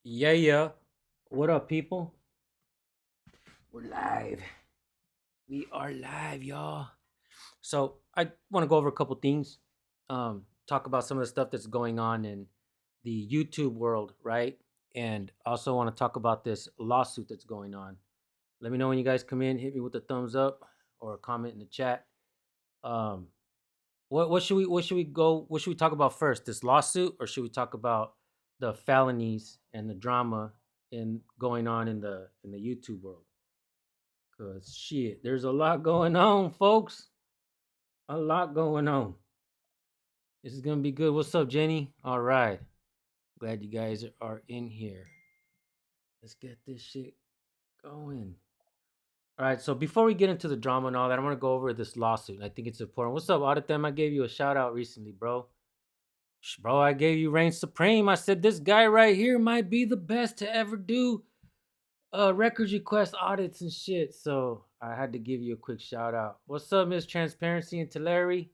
Yeah. What up, people? We're live. We are live, y'all. So I want to go over a couple things. Talk about some of the stuff that's going on in the YouTube world, right? And also want to talk about this lawsuit that's going on. Let me know when you guys come in. Hit me with a thumbs up or a comment in the chat. Um, what should we talk about first? This lawsuit, or should we talk about the felonies and the drama in going on in the YouTube world? Cause shit, there's a lot going on, folks. A lot going on. This is gonna be good. What's up, Jenny? All right. Glad you guys are in here. Let's get this shit going. All right. So before we get into the drama and all that, I want to go over this lawsuit. I think it's important. What's up, Auditem? I gave you a shout out recently, bro. Bro, I gave you reign supreme. I said this guy right here might be the best to ever do records request audits and shit. So I had to give you a quick shout out. What's up, Miss Transparency and Tulare?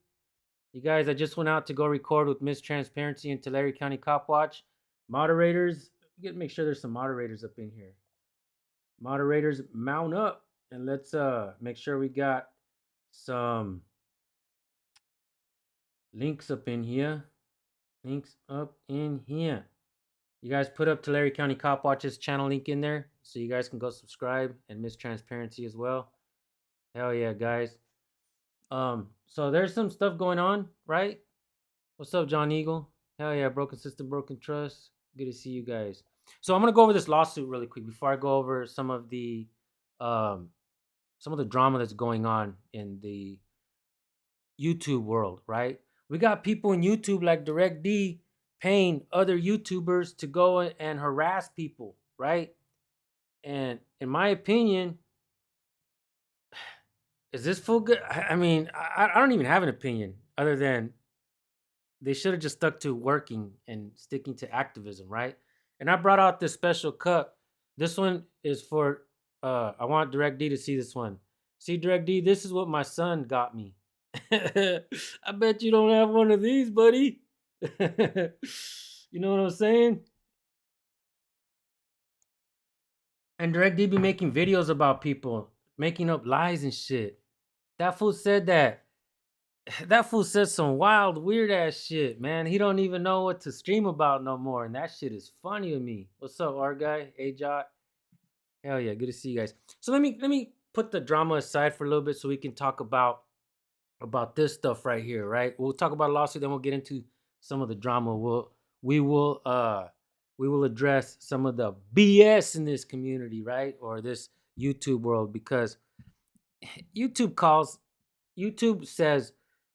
You guys, I just went out to go record with Miss Transparency and Tulare County Cop Watch. Moderators, you gotta make sure there's some moderators up in here. Moderators, mount up and let's make sure we got some links up in here. Links up in here. You guys put up Tulare County Cop Watch's channel link in there so you guys can go subscribe and Miss Transparency as well. Hell yeah, guys. So there's some stuff going on, right? What's up, John Eagle? Hell yeah, broken system, broken trust. Good to see you guys. So I'm gonna go over this lawsuit really quick before I go over um some of the drama that's going on in the YouTube world, right? We got people in YouTube like Direct D paying other YouTubers to go and harass people, right? And in my opinion, is this full good? I mean, I don't even have an opinion other than they should have just stuck to working and sticking to activism, right? And I brought out this special cup. This one is for I want Direct D to see this one. See, Direct D, this is what my son got me. I bet you don't have one of these, buddy. You know what I'm saying? And Direct D be making videos about people making up lies and shit. That fool said that fool said some wild, weird ass shit, man. He don't even know what to stream about no more, and that shit is funny to me. What's up, our guy? Hey, Jot. Hell yeah, good to see you guys. So let me put the drama aside for a little bit so we can talk about this stuff right here, right? We'll talk about a lawsuit, then we'll get into some of the drama. We will we will address some of the BS in this community, right? Or this YouTube world, because YouTube calls YouTube says,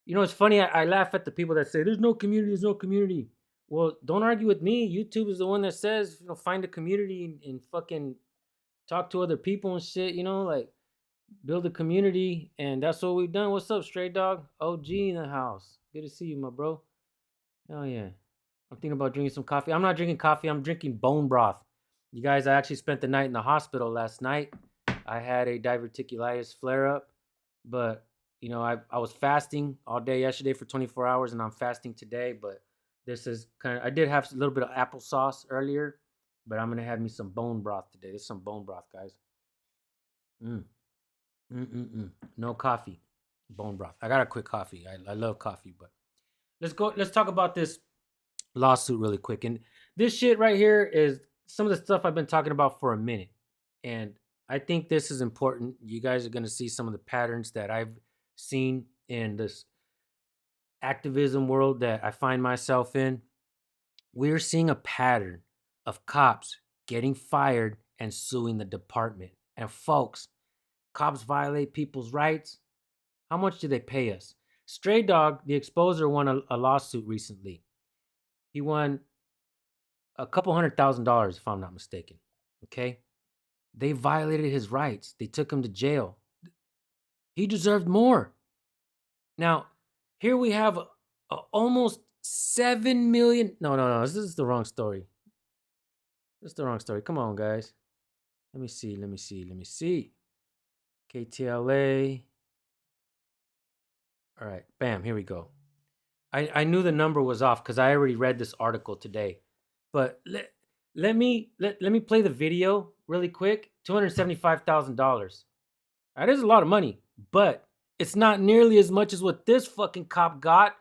it's funny. I laugh at the people that say there's no community, there's no community. Well, don't argue with me. YouTube is the one that says, find a community and fucking talk to other people and shit. Like build a community, and that's what we've done. What's up, Stray Dog? OG in the house. Good to see you, my bro. Hell yeah. I'm thinking about drinking some coffee. I'm not drinking coffee. I'm drinking bone broth. You guys, I actually spent the night in the hospital last night. I had a diverticulitis flare up, but I was fasting all day yesterday for 24 hours, and I'm fasting today. But this is I did have a little bit of applesauce earlier, but I'm gonna have me some bone broth today. There's some bone broth, guys. Mm, no coffee, bone broth. I got a quick coffee. I love coffee, but let's go. Let's talk about this lawsuit really quick. And this shit right here is some of the stuff I've been talking about for a minute. And I think this is important. You guys are going to see some of the patterns that I've seen in this activism world that I find myself in. We're seeing a pattern of cops getting fired and suing the department. And folks, cops violate people's rights. How much do they pay us? Stray Dog, the exposer, won a lawsuit recently. He won a couple $100,000, if I'm not mistaken. Okay. They violated his rights. They took him to jail. He deserved more. Now, here we have almost 7 million. No. This is the wrong story. This is the wrong story. Come on, guys. Let me see. KTLA. All right. Bam. Here we go. I knew the number was off because I already read this article today. But Let me play the video really quick. $275,000. That is a lot of money, but it's not nearly as much as what this fucking cop got,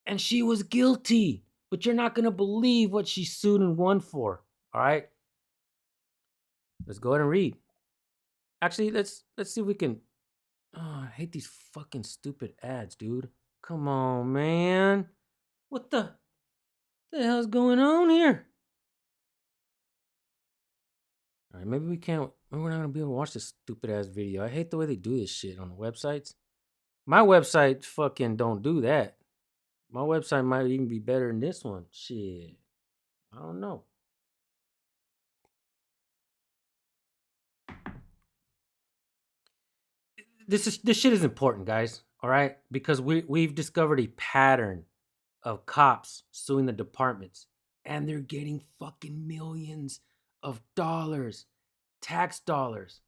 and she was guilty. But you're not gonna believe what she sued and won for. All right, let's go ahead and read. Actually, let's see if we can. Oh, I hate these fucking stupid ads, dude. Come on, man. What the hell's going on here? All right, maybe we can't. Maybe we're not gonna be able to watch this stupid ass video. I hate the way they do this shit on the websites. My website fucking don't do that. My website might even be better than this one. Shit, I don't know. This shit is important, guys. All right, because we've discovered a pattern of cops suing the departments, and they're getting fucking millions of dollars, tax dollars.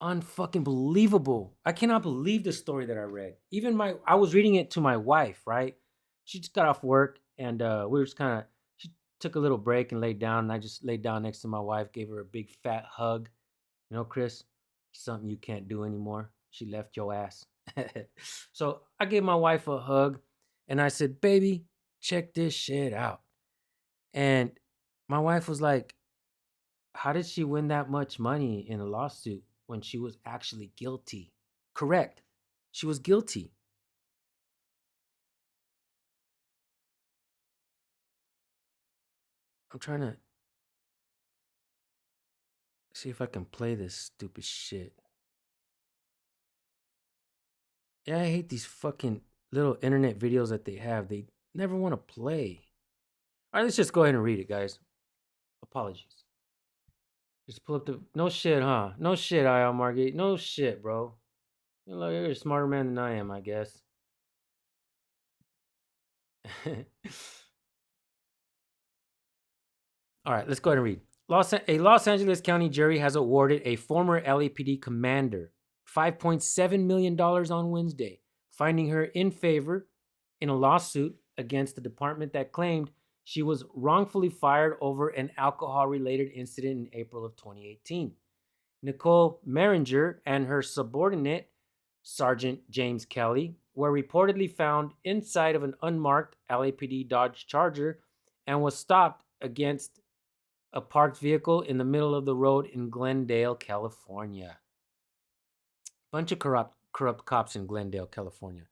Unfucking believable. I cannot believe the story that I read. I was reading it to my wife, right? She just got off work, and we were just kind of, she took a little break and laid down, and I just laid down next to my wife, gave her a big fat hug. You know, Chris, something you can't do anymore. She left your ass. So I gave my wife a hug, and I said, baby, check this shit out. And my wife was like, how did she win that much money in a lawsuit when she was actually guilty? Correct. She was guilty. I'm trying to see if I can play this stupid shit. Yeah, I hate these fucking little internet videos that they have. They never want to play. All right, let's just go ahead and read it, guys. Apologies. Just pull up the. No shit, huh? No shit, IL Margate. No shit, bro. You're a smarter man than I am, I guess. All right, let's go ahead and read. A Los Angeles County jury has awarded a former LAPD commander $5.7 million on Wednesday, finding her in favor in a lawsuit against the department that claimed she was wrongfully fired over an alcohol related incident in April of 2018. Nicole Merringer and her subordinate, Sergeant James Kelly, were reportedly found inside of an unmarked LAPD Dodge Charger and was stopped against a parked vehicle in the middle of the road in Glendale, California. Bunch of corrupt cops in Glendale, California.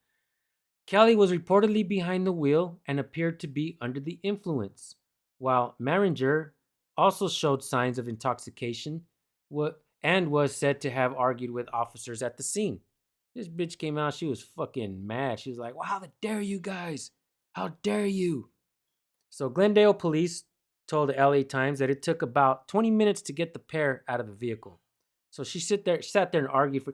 Kelly was reportedly behind the wheel and appeared to be under the influence, while Maringer also showed signs of intoxication and was said to have argued with officers at the scene. This bitch came out, she was fucking mad. She was like, well, how dare you guys? How dare you? So Glendale police told the LA Times that it took about 20 minutes to get the pair out of the vehicle. So she sat there and argued for.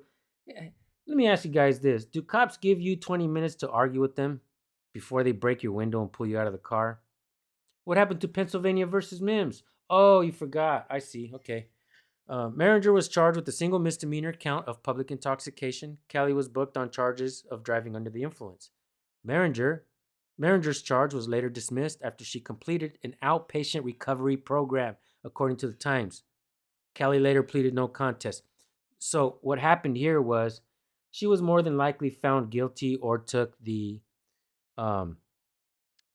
Let me ask you guys this: do cops give you 20 minutes to argue with them before they break your window and pull you out of the car? What happened to Pennsylvania versus Mims? Oh, you forgot. I see. Okay. Merringer was charged with a single misdemeanor count of public intoxication. Kelly was booked on charges of driving under the influence. Merringer's charge was later dismissed after she completed an outpatient recovery program, according to the Times. Kelly later pleaded no contest. So what happened here was she was more than likely found guilty or took um,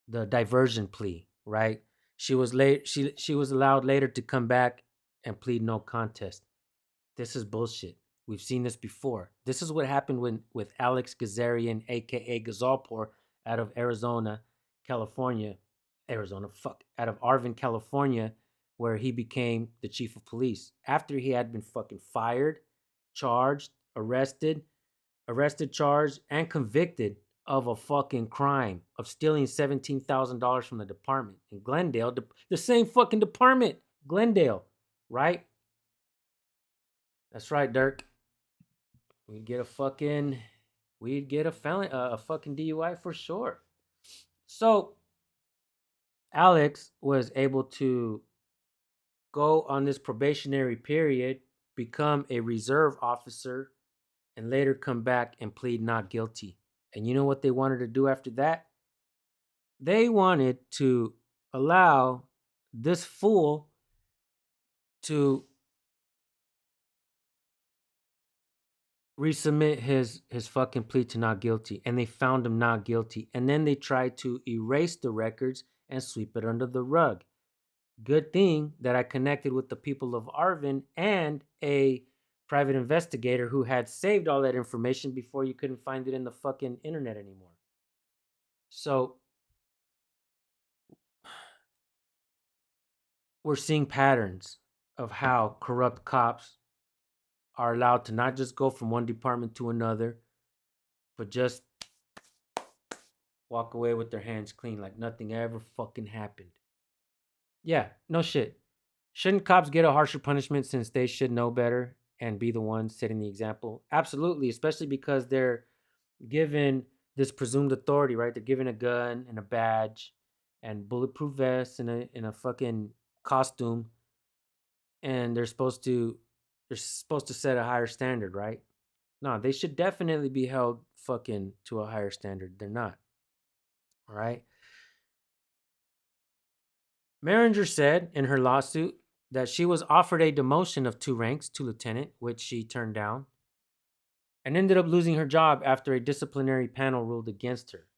the diversion plea, right? She was allowed later to come back and plead no contest. This is bullshit. We've seen this before. This is what happened with Alex Gazarian, aka Gazalpur, out of out of Arvin, California, where he became the chief of police after he had been fucking fired, charged, charged, and convicted of a fucking crime of stealing $17,000 from the department in Glendale, the same fucking department, Glendale, right? That's right, Dirk. We'd get a fucking, we'd get a felon, a fucking DUI for sure. So Alex was able to go on this probationary period, become a reserve officer, and later come back and plead not guilty. And you know what they wanted to do after that? They wanted to allow this fool to resubmit his fucking plea to not guilty, and they found him not guilty, and then they tried to erase the records and sweep it under the rug. Good thing that I connected with the people of Arvin and a private investigator who had saved all that information before you couldn't find it in the fucking internet anymore. So we're seeing patterns of how corrupt cops are allowed to not just go from one department to another, but just walk away with their hands clean like nothing ever fucking happened. Yeah, no shit. Shouldn't cops get a harsher punishment since they should know better and be the ones setting the example? Absolutely, especially because they're given this presumed authority, right? They're given a gun and a badge and bulletproof vests and a fucking costume, and they're supposed to set a higher standard, right? No, they should definitely be held fucking to a higher standard. They're not. All right. Maringer said in her lawsuit that she was offered a demotion of 2 ranks to lieutenant, which she turned down, and ended up losing her job after a disciplinary panel ruled against her.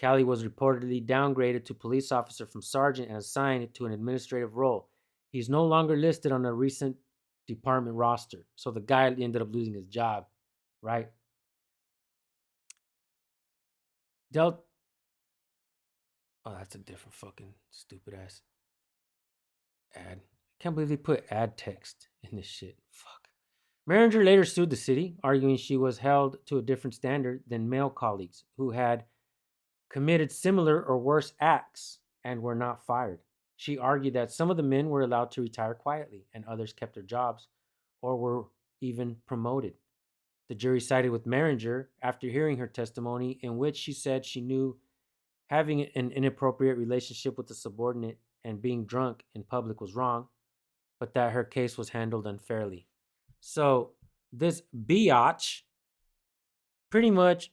Callie was reportedly downgraded to police officer from sergeant and assigned to an administrative role. He's no longer listed on a recent department roster. So the guy ended up losing his job, right? Del Oh, that's a different fucking stupid ass ad. I can't believe they put ad text in this shit. Fuck. Maringer later sued the city, arguing she was held to a different standard than male colleagues who had committed similar or worse acts and were not fired. She argued that some of the men were allowed to retire quietly and others kept their jobs or were even promoted. The jury sided with Maringer after hearing her testimony, in which she said she knew having an inappropriate relationship with a subordinate and being drunk in public was wrong, but that her case was handled unfairly. So this biatch pretty much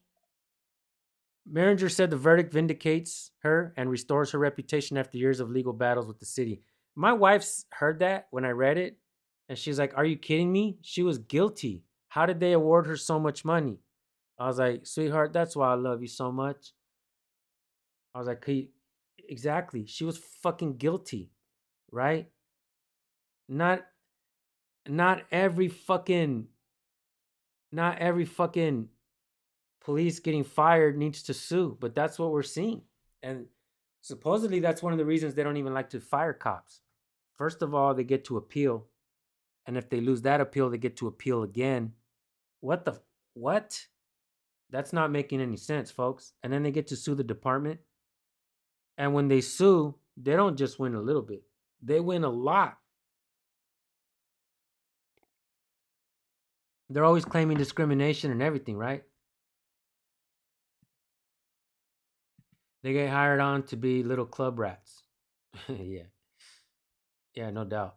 Maringer said the verdict vindicates her and restores her reputation after years of legal battles with the city. My wife's heard that when I read it, and she's like, "Are you kidding me? She was guilty. How did they award her so much money?" I was like, "Sweetheart, that's why I love you so much." I was like, exactly. She was fucking guilty, right? Not not every fucking not every fucking police getting fired needs to sue, but that's what we're seeing. And supposedly that's one of the reasons they don't even like to fire cops. First of all, they get to appeal, and if they lose that appeal, they get to appeal again. What the what? That's not making any sense, folks. And then they get to sue the department. And when they sue, they don't just win a little bit. They win a lot. They're always claiming discrimination and everything, right? They get hired on to be little club rats. Yeah. Yeah, no doubt.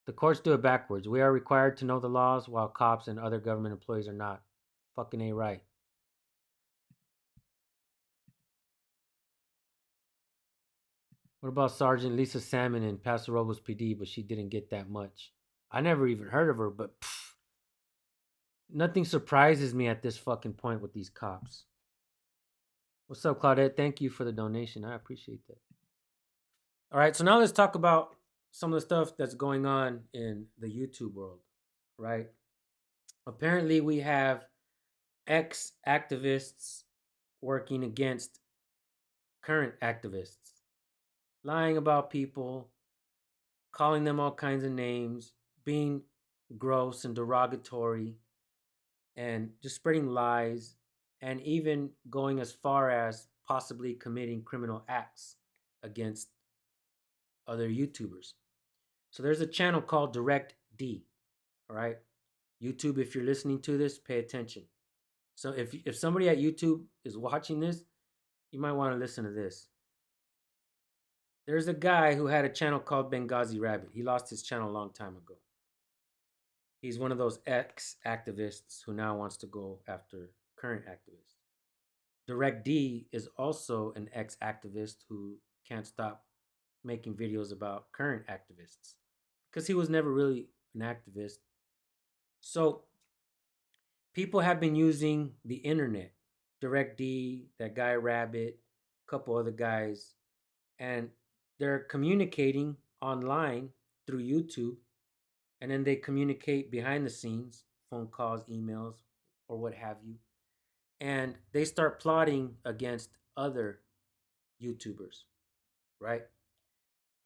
The courts do it backwards. We are required to know the laws while cops and other government employees are not. Fucking ain't right. What about Sergeant Lisa Salmon in Paso Robles PD, but she didn't get that much? I never even heard of her, but nothing surprises me at this fucking point with these cops. What's up, Claudette? Thank you for the donation. I appreciate that. All right, so now let's talk about some of the stuff that's going on in the YouTube world, right? Apparently, we have ex activists working against current activists, lying about people, calling them all kinds of names, being gross and derogatory, and just spreading lies, and even going as far as possibly committing criminal acts against other YouTubers. So there's a channel called Direct D. All right, YouTube, if you're listening to this, pay attention. So if somebody at YouTube is watching this, you might want to listen to this. There's a guy who had a channel called Benghazi Rabbit. He lost his channel a long time ago. He's one of those ex-activists who now wants to go after current activists. Direct D is also an ex-activist who can't stop making videos about current activists because he was never really an activist. So people have been using the internet, Direct D, that guy Rabbit, a couple other guys, and they're communicating online through YouTube, and then they communicate behind the scenes, phone calls, emails, or what have you, and they start plotting against other YouTubers, right?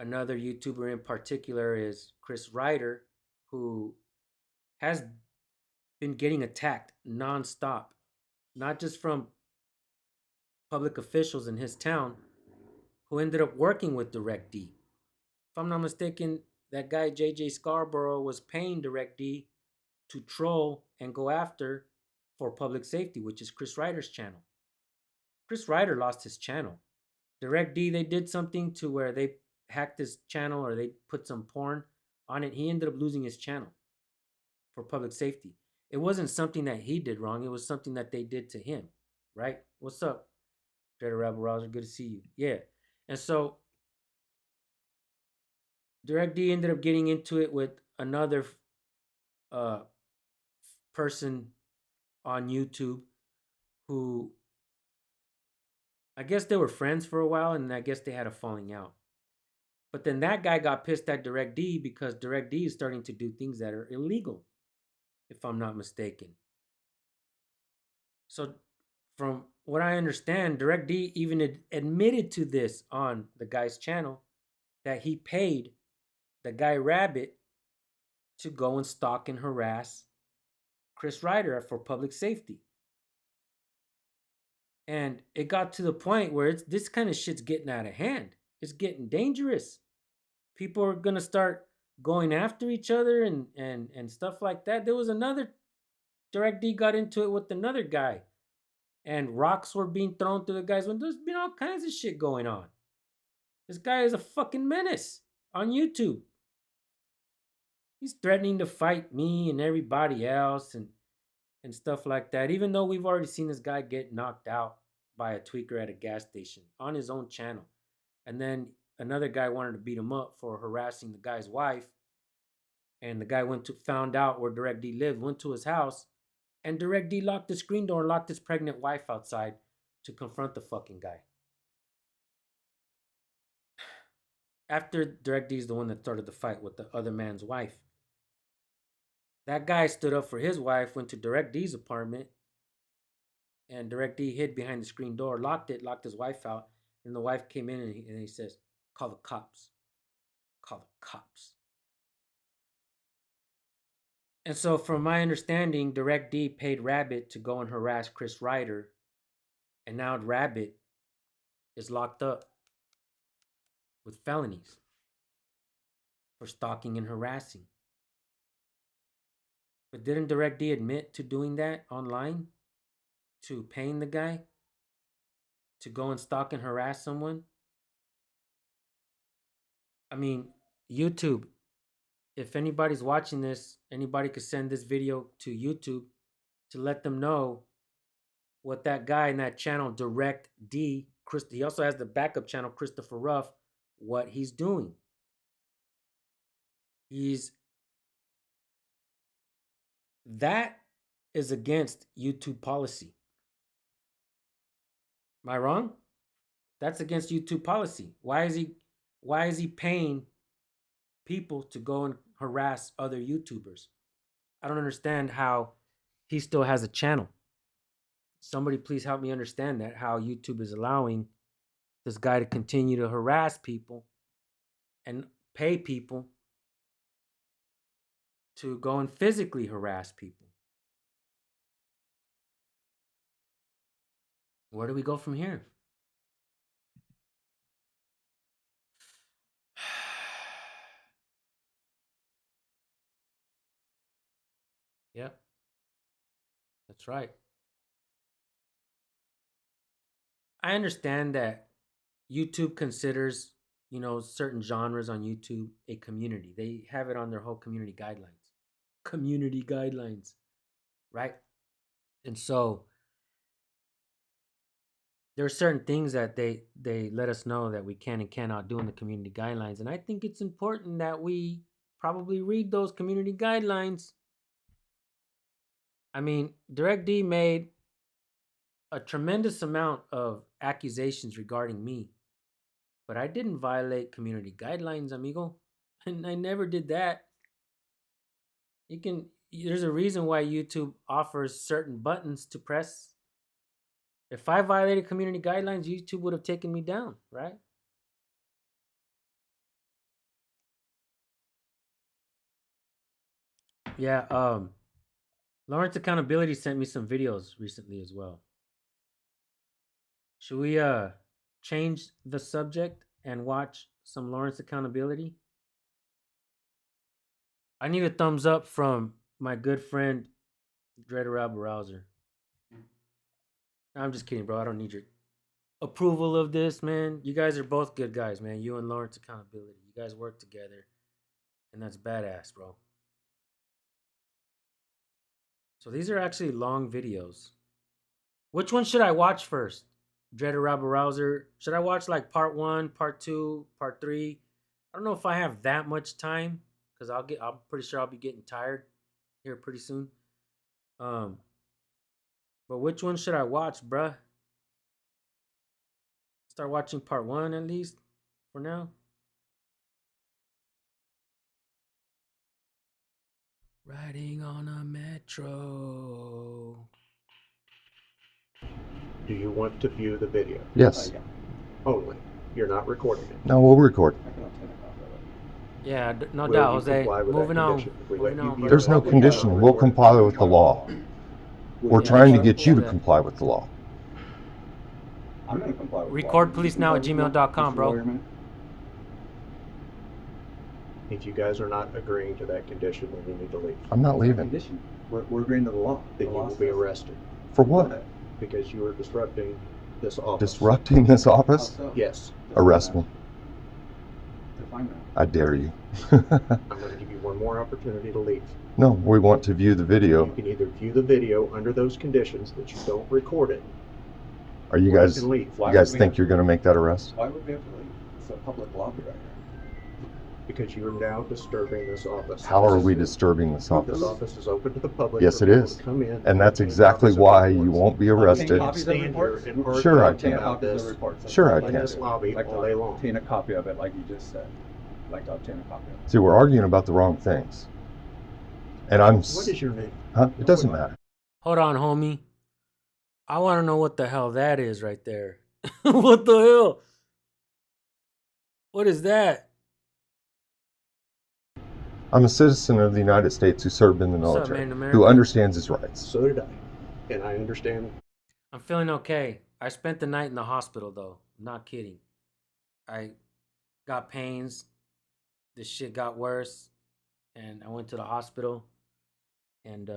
Another YouTuber in particular is Chris Ryder, who has been getting attacked nonstop, not just from public officials in his town who ended up working with Direct D. If I'm not mistaken, that guy JJ Scarborough was paying Direct D to troll and go after for public safety, which is Chris Ryder's channel. Chris Ryder lost his channel. Direct D, they did something to where they hacked his channel or they put some porn on it. He ended up losing his channel for public safety. It wasn't something that he did wrong. It was something that they did to him, right? What's up, Dreader Rebel Rouser? Good to see you. Yeah. And so Direct D ended up getting into it with another uh, person on YouTube who I guess they were friends for a while and I guess they had a falling out. But then that guy got pissed at Direct D because Direct D is starting to do things that are illegal, if I'm not mistaken. So, from what I understand, Direct D even admitted to this on the guy's channel that he paid the guy Rabbit to go and stalk and harass Chris Ryder for public safety. And it got to the point where this kind of shit's getting out of hand. It's getting dangerous. People are gonna start going after each other and stuff like that. There was another Direct D got into it with another guy, and rocks were being thrown to the guys. When there's been all kinds of shit going on. This guy is a fucking menace on YouTube. He's threatening to fight me and everybody else and stuff like that. Even though we've already seen this guy get knocked out by a tweaker at a gas station on his own channel. And then another guy wanted to beat him up for harassing the guy's wife. And the guy found out where Direct D lived, went to his house, and Direct D locked the screen door and locked his pregnant wife outside to confront the fucking guy. After Direct D is the one that started the fight with the other man's wife. That guy stood up for his wife, went to Direct D's apartment, and Direct D hid behind the screen door, locked it, locked his wife out, and the wife came in and he says, "Call the cops. Call the cops." And so, from my understanding, Direct D paid Rabbit to go and harass Chris Ryder, and now Rabbit is locked up with felonies for stalking and harassing. But didn't Direct D admit to doing that online? To paying the guy to go and stalk and harass someone? I mean, YouTube, if anybody's watching this, anybody could send this video to YouTube to let them know what that guy in that channel, Direct D, he also has the backup channel, Christopher Ruff, what he's doing. That is against YouTube policy. Am I wrong? That's against YouTube policy. Why is he paying people to go and harass other YouTubers? I don't understand how he still has a channel. Somebody please help me understand that, how YouTube is allowing this guy to continue to harass people and pay people to go and physically harass people. Where do we go from here? Yep, that's right. I understand that YouTube considers, certain genres on YouTube a community. They have it on their whole community guidelines. Community guidelines, right? And so there are certain things that they let us know that we can and cannot do in the community guidelines, and I think it's important that we probably read those community guidelines. I mean, Direct D made a tremendous amount of accusations regarding me, but I didn't violate community guidelines, amigo. And I never did that. You can There's a reason why YouTube offers certain buttons to press. If I violated community guidelines, YouTube would have taken me down, right? Yeah, Lawrence Accountability sent me some videos recently as well. Should we change the subject and watch some Lawrence Accountability? I need a thumbs up from my good friend Dreader Rouser. I'm just kidding, bro. I don't need your approval of this, man. You guys are both good guys, man. You and Lawrence Accountability. You guys work together, and that's badass, bro. So these are actually long videos. Which one should I watch first? Dreader Rouser. Should I watch like part 1, part 2, part 3? I don't know if I have that much time because I'm pretty sure I'll be getting tired here pretty soon. Um, but which one should I watch, bruh? Start watching part 1 at least for now. Riding on a metro. Do you want to view the video? Yes. Only. You're not recording it. No, we'll record. Yeah, no Will doubt, you Jose. comply with that Moving on. condition? If we let Moving you on, view There's no the condition. We'll comply with the law. We're Yeah, trying to sure. get you to Yeah. comply with the law. I'm going to comply with Recordpolicenow@gmail.com, bro. If you guys are not agreeing to that condition, then you need to leave. I'm not leaving. Condition. We're agreeing to the law. Then you will be arrested For what? because you are disrupting this office. Disrupting this office? Yes. Arrest me. Define that. I dare you. I'm going to give you one more opportunity to leave. No, we want to view the video. You can either view the video under those conditions that you don't record it, Are you or guys, you can leave. you guys think you're going to make that arrest? Why would we have to leave? It's a public lobby right here. Because you are now disturbing this office. How are we disturbing this This office? office is open to the public. Yes, for it people is. to come in And that's obtain exactly copies of why reports. you won't be Obtain arrested. copies of Stand here reports? and argue Sure I about can. Obtain this copies of reports. Sure I in can. this lobby Like all to day long. obtain a copy of it, like you just said. Like to obtain a copy of it. See, we're arguing about the wrong things. And What is your name? Huh? It doesn't matter. Hold on, homie. I want to know what the hell that is right there. What the hell? What is that? I'm a citizen of the United States who served in the What's up, military, man, America? who understands his rights. So did I. And I understand. I'm feeling okay. I spent the night in the hospital, though. I'm not kidding. I got pains. This shit got worse. And I went to the hospital. And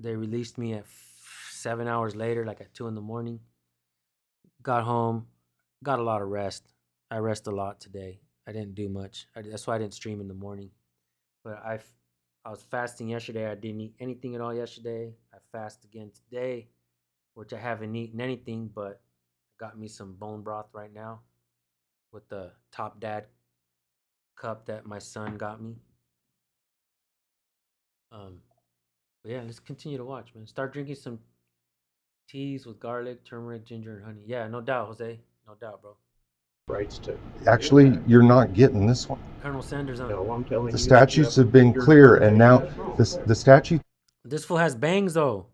they released me at 7 hours later, like at 2 in the morning. Got home. Got a lot of rest. I rest a lot today. I didn't do much. That's why I didn't stream in the morning. But I was fasting yesterday. I didn't eat anything at all yesterday. I fast again today, which I haven't eaten anything, but I got me some bone broth right now with the Top Dad cup that my son got me. But yeah, let's continue to watch, man. Start drinking some teas with garlic, turmeric, ginger, and honey. Yeah, no doubt, Jose. No doubt, bro. Rights to. Actually, you're not getting this one. Colonel Sanders on. No, I'm telling you. The statutes have been your clear, and now interpretation is wrong. the statute. This fool has bangs, though.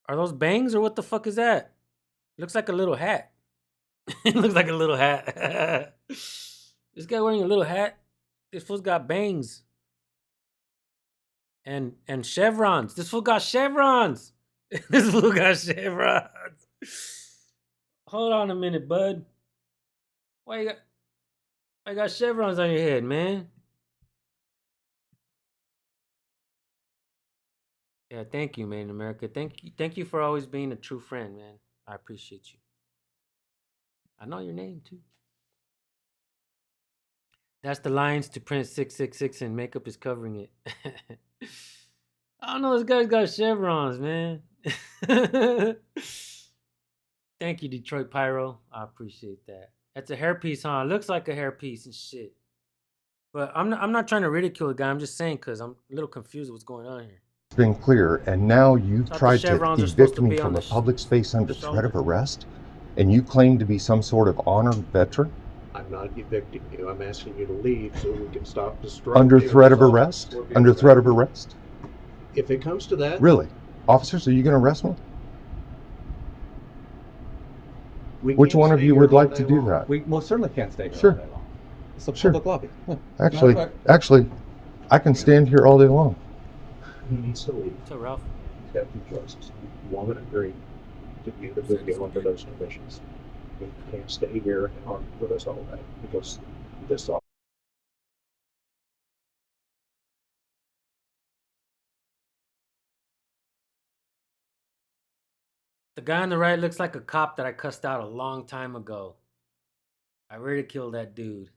Are those bangs or what the fuck is that? Looks like a little hat. It looks like a little hat. This guy wearing a little hat. This fool's got bangs. And chevrons. This fool got chevrons. This fool got chevrons. Hold on a minute, bud. Why you got chevrons on your head, man? Yeah, thank you, man, America. Thank you for always being a true friend, man. I appreciate you. I know your name too. That's the lines to print 666 and makeup is covering it. I don't know, this guy's got chevrons, man. Thank you, Detroit Pyro. I appreciate that. That's a hairpiece, huh? It looks like a hairpiece and shit. But I'm not trying to ridicule the guy. I'm just saying because I'm a little confused with what's going on here. It's been clear, and now you've Thought the tried to chevrons are supposed evict to me be on from the a public space under threat of shoulder. arrest, and you claim to be some sort of honored veteran? I'm not evicting you. I'm asking you to leave so we can stop destroying. Under threat of arrest? Under threat of arrest? If it comes to that, Really? Officers, are you going to arrest me? we Which can't one of stay you here would all like day to do long. that? We most certainly can't stay here Sure. all day long. It's a Sure. public lobby. Yeah. Actually, Matter of fact, actually, I can stand here all day long. He needs to leave. So Ralph, He's got two choices. One, agree to do the video under those conditions. You can't stay here and argue with us all day because this all. the guy on the right looks like a cop that I cussed out a long time ago. I ridiculed that dude.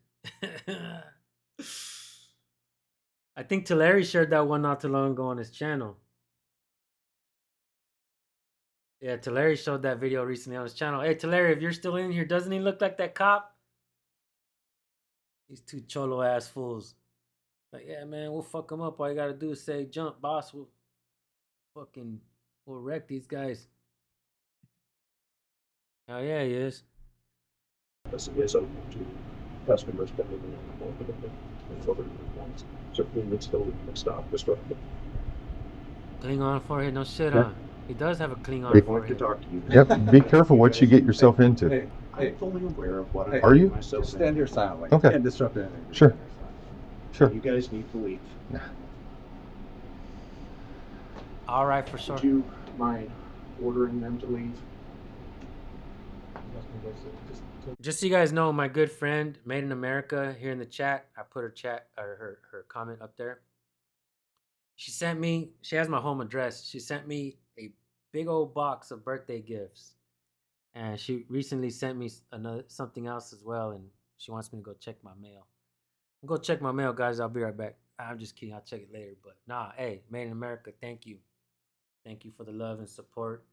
I think Tulare shared that one not too long ago on his channel. Yeah, Tulare showed that video recently on his channel. Hey, Tulare, if you're still in here, doesn't he look like that cop? These two cholo ass fools. Like, yeah, man, we'll fuck them up. All you gotta do is say jump, boss. We'll wreck these guys. Oh yeah, he is. This is open to customers that live in the market and over the ones. So we need to stop disrupting. Klingon forehead, no shit, Yeah. huh? He does have a Klingon Hey. I want to forehead. talk to you. Yep, be careful what you get yourself into. hey, hey, I'm fully aware of what Hey, I'm Are you? myself just stand here silently. Okay. You can't disrupt anything. Sure. Stand here Sure. You guys need to leave. All right, for sure. Would you mind ordering them to leave? Just so you guys know, my good friend Made in America here in the chat, I put her comment up there. She sent me, she has my home address. She sent me a big old box of birthday gifts. And she recently sent me something else as well, and she wants me to go check my mail. I'll go check my mail, guys. I'll be right back. I'm just kidding. I'll check it later. But nah, hey, Made in America, thank you. Thank you for the love and support.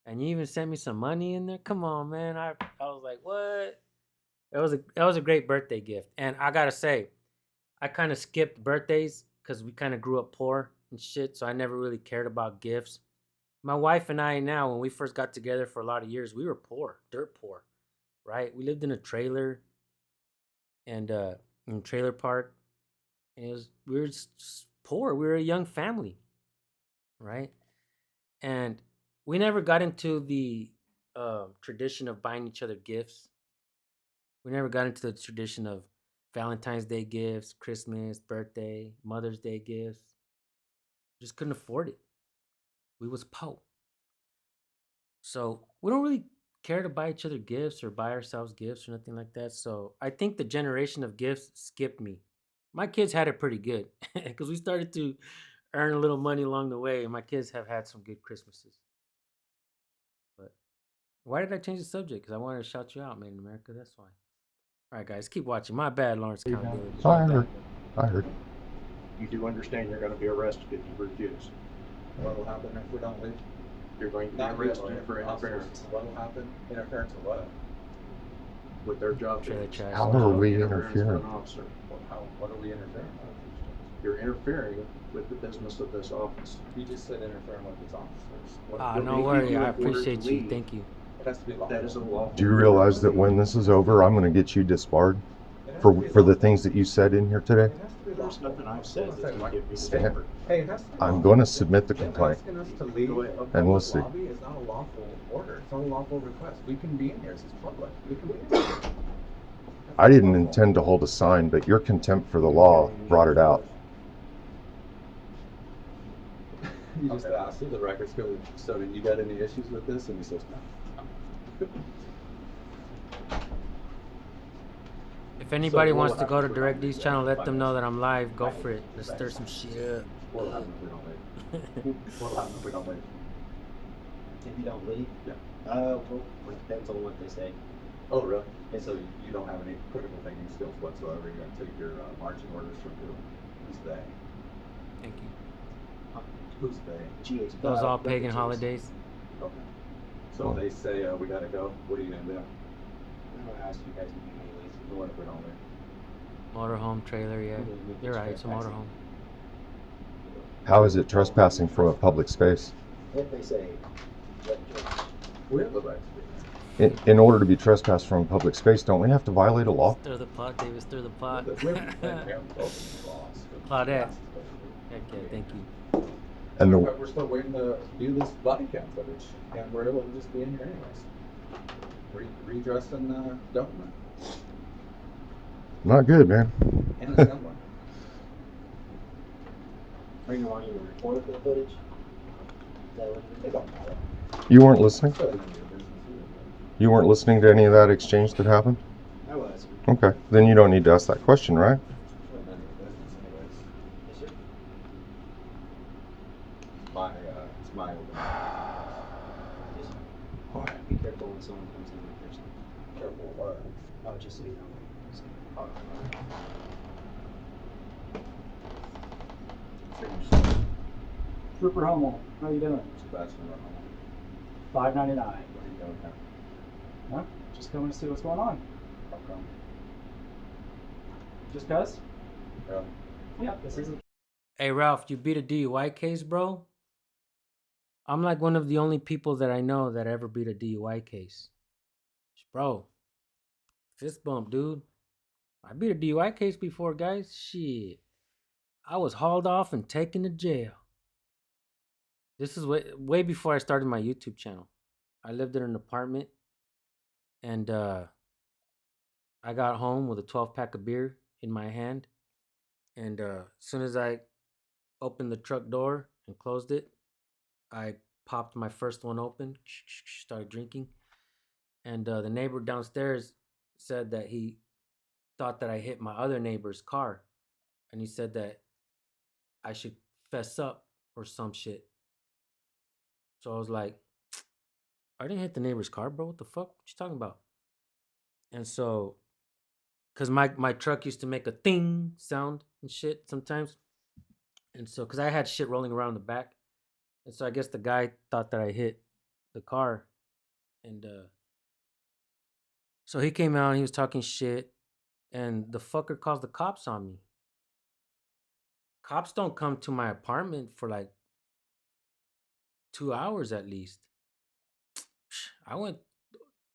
And you even sent me some money in there. Come on, man. I was like, what? That was a great birthday gift. And I gotta say, I kind of skipped birthdays because we kind of grew up poor and shit. So I never really cared about gifts. My wife and I now, when we first got together for a lot of years, we were poor, dirt poor, right? We lived in a trailer and in a trailer park. And we were just poor. We were a young family, right? And we never got into the tradition of buying each other gifts. We never got into the tradition of Valentine's Day gifts, Christmas, birthday, Mother's Day gifts. Just couldn't afford it. We was po. So we don't really care to buy each other gifts or buy ourselves gifts or nothing like that. So I think the generation of gifts skipped me. My kids had it pretty good because we started to earn a little money along the way, and my kids have had some good Christmases. But why did I change the subject? Because I wanted to shout you out, Made in America. That's why. All right, guys, keep watching. My bad, Lawrence Accountability. Oh, I heard. I heard. You do understand you're going to be arrested if you refuse. What will happen if we don't leave? You're going to be Not arrested for interference What will happen? Interference with what? with their job. Trailer duties. trash. How are we Interference with interfering? an officer. What are we interfering with? You're interfering with the business of this office. You just said interfering with his officers. Ah, What no made worry. you I order to appreciate you. leave? Thank you. It has to be lawful. That is a lawful. Do you realize that when this is over, I'm going to get you disbarred for the things that you said in here today? It has to be There's lawful. nothing I've said that can give me Stand. discomfort. Hey, it has to be I'm lawful. going to submit the Them complaint. asking us to leave Go ahead. a And we'll public see. lobby is not a lawful order. It's not a lawful request. We can be in here. This is public. We can be in here. I didn't intend to hold a sign, but your contempt for the law brought it out. You just asked if the records go, so did you got any issues with this? And he says, no. If anybody So what wants to go to happens if we Direct don't D's leave? channel, let Five them know minutes. that I'm live. Go for it. Let's stir some shit up. What will happen if we don't leave? What will happen if we don't leave? If you don't leave? Yeah. Well, it depends on what they say. Oh, really? And so you don't have any critical thinking skills whatsoever. You're going to take your marching orders from who? Who's they? Thank you. Who's they? GH. Those all Dr. pagan James. holidays. Okay. So So if they say, we gotta go, what are you gonna do? I'm gonna ask you guys to be anyways. What if we don't leave? Motorhome trailer, yeah. You're right, it's a motorhome. How is it trespassing from a public space? If they say, let George. We have the right to do that. In order to be trespassed from a public space, don't we have to violate a law? Stir the pot, David, stir the pot. We haven't broken the laws. Claudette. Okay, thank you. And But we're still waiting to do this body cam footage, and we're able to just be in here anyways. Redressing government not good, man. and assembly. Are you wanting to report the footage? Is that what They you don't matter. You weren't listening? So, none of your business either. You weren't listening to any of that exchange that happened? I was. Okay, then you don't need to ask that question, right? So none of your business anyways. Yes, sir. It's my open. Yes, sir. Be careful when someone comes in with their stuff. Careful what? Oh, just so you know. Trooper Hummel, how you doing? Sebastian Ronald. $5.99. What are you doing here? Huh? Just coming to see what's going on. How come? Just cuz? Really? Yeah, this isn't. Hey, Ralph, you beat a DUI case, bro? I'm like one of the only people that I know that ever beat a DUI case. Bro, fist bump, dude. I beat a DUI case before, guys. Shit. I was hauled off and taken to jail. This is way before I started my YouTube channel. I lived in an apartment, and I got home with a 12-pack of beer in my hand. And as soon as I opened the truck door and closed it, I popped my first one open, started drinking. And the neighbor downstairs said that he thought that I hit my other neighbor's car. And he said that I should fess up or some shit. So I was like, I didn't hit the neighbor's car, bro. What the fuck? What you talking about? And so, because my truck used to make a ting sound and shit sometimes. And so, because I had shit rolling around the back. And so I guess the guy thought that I hit the car. And so he came out and he was talking shit. And the fucker calls the cops on me. Cops don't come to my apartment for like 2 hours at least. I went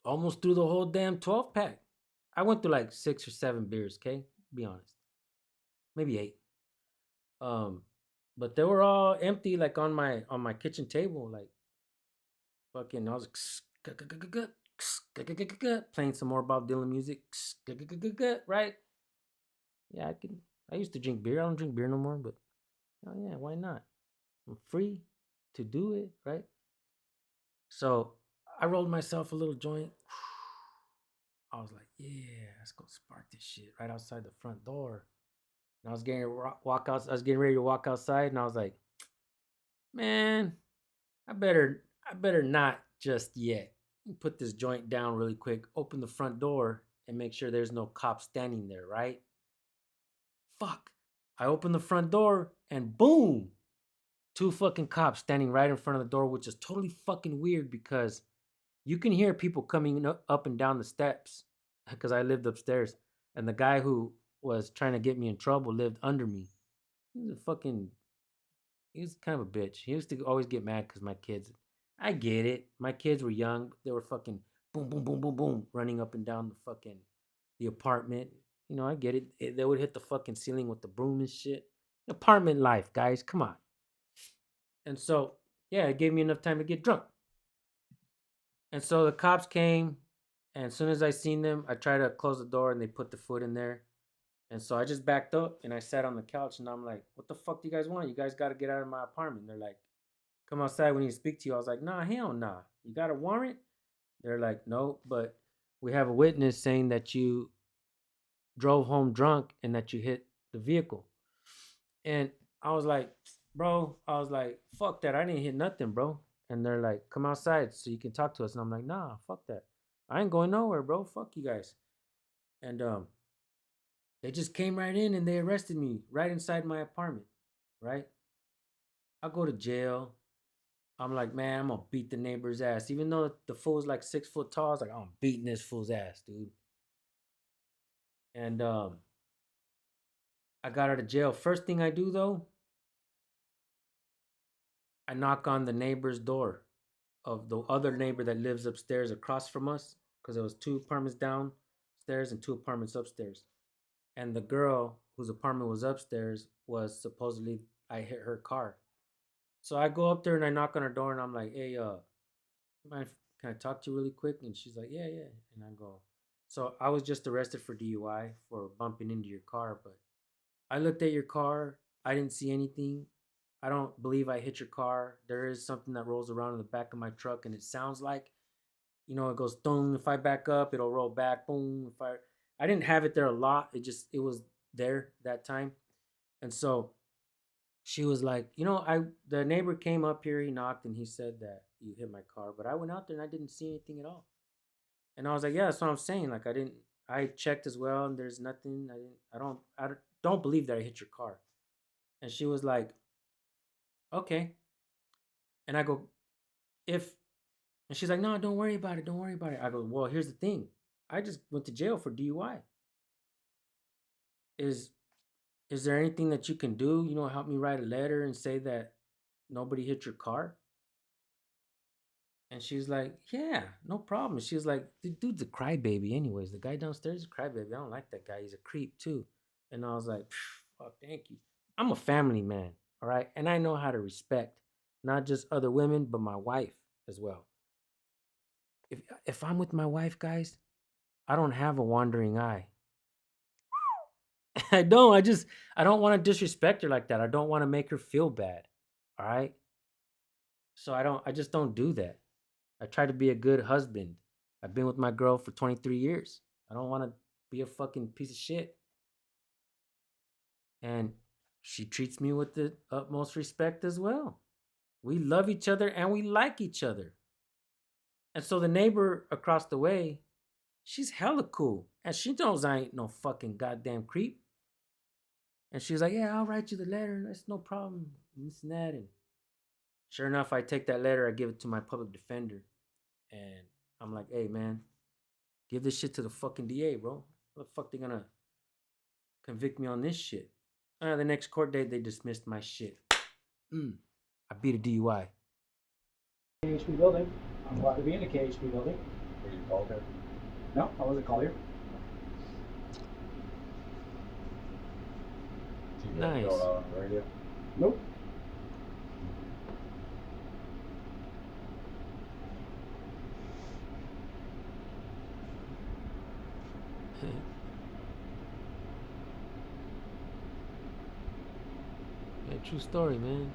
almost through the whole damn 12-pack. I went through like 6 or 7 beers, okay? Be honest. Maybe 8. But they were all empty, like on my kitchen table, like fucking. I was like, playing some more Bob Dylan music, right? Yeah, I used to drink beer. I don't drink beer no more, but oh yeah, why not? I'm free to do it, right? So I rolled myself a little joint. I was like, yeah, let's go spark this shit right outside the front door. And I was getting ready to walk out. I was getting ready to walk outside, and I was like, man, I better not just yet. Put this joint down really quick. Open the front door and make sure there's no cop standing there, right? Fuck. I open the front door and boom, 2 fucking cops standing right in front of the door, which is totally fucking weird because you can hear people coming up and down the steps because I lived upstairs. And the guy who was trying to get me in trouble lived under me. He was kind of a bitch. He used to always get mad because my kids, I get it. My kids were young. They were fucking boom, boom, boom, boom, boom, running up and down the apartment. You know, I get it. They would hit the fucking ceiling with the broom and shit. Apartment life, guys. Come on. And so, yeah, it gave me enough time to get drunk. And so the cops came, and as soon as I seen them, I tried to close the door, and they put the foot in there. And so I just backed up, and I sat on the couch, and I'm like, what the fuck do you guys want? You guys got to get out of my apartment. They're like, come outside, we need to speak to you. I was like, nah, hell nah. You got a warrant? They're like, no, but we have a witness saying that you drove home drunk and that you hit the vehicle. And I was like, bro, fuck that. I didn't hit nothing, bro. And they're like, come outside so you can talk to us. And I'm like, nah, fuck that. I ain't going nowhere, bro. Fuck you guys. And they just came right in and they arrested me right inside my apartment, right? I go to jail. I'm like, man, I'm gonna beat the neighbor's ass. Even though the fool's like 6 foot tall, I was like, I'm beating this fool's ass, dude. And I got out of jail. First thing I do though, I knock on the neighbor's door of the other neighbor that lives upstairs across from us, because there was 2 apartments downstairs and 2 apartments upstairs. And the girl whose apartment was upstairs was supposedly I hit her car. So I go up there and I knock on her door and I'm like, hey, mind can I talk to you really quick? And she's like, yeah, yeah. And I go, so I was just arrested for DUI for bumping into your car, but I looked at your car. I didn't see anything. I don't believe I hit your car. There is something that rolls around in the back of my truck, and it sounds like, it goes boom. If I back up, it'll roll back. Boom. I didn't have it there a lot. It was there that time, and so she was like, the neighbor came up here. He knocked and he said that you hit my car, but I went out there and I didn't see anything at all. And I was like, yeah, that's what I'm saying. Like I checked as well, and there's nothing. I don't believe that I hit your car. And she was like, okay. And I go, if, and she's like, no, don't worry about it. Don't worry about it. I go, well, here's the thing. I just went to jail for DUI. Is is there anything that you can do? Help me write a letter and say that nobody hit your car? And she's like, yeah, no problem. She was like, the dude's a crybaby, anyways. The guy downstairs is a crybaby. I don't like that guy. He's a creep too. And I was like, fuck, thank you. I'm a family man, all right, and I know how to respect not just other women, but my wife as well. If I'm with my wife, guys, I don't have a wandering eye. I don't. I don't want to disrespect her like that. I don't want to make her feel bad. All right. So I just don't do that. I try to be a good husband. I've been with my girl for 23 years. I don't want to be a fucking piece of shit. And she treats me with the utmost respect as well. We love each other and we like each other. And so the neighbor across the way, she's hella cool. And she knows I ain't no fucking goddamn creep. And she was like, yeah, I'll write you the letter. That's no problem. And this and that. And sure enough, I take that letter, I give it to my public defender. And I'm like, hey, man, give this shit to the fucking DA, bro. How the fuck they gonna convict me on this shit? The next court date, they dismissed my shit. I beat a DUI. KHP building. I'm glad to be in the KHP building. Were you called there? No, I wasn't called here. Did you Nice. go out on the radio? Nope. Yeah, true story, man.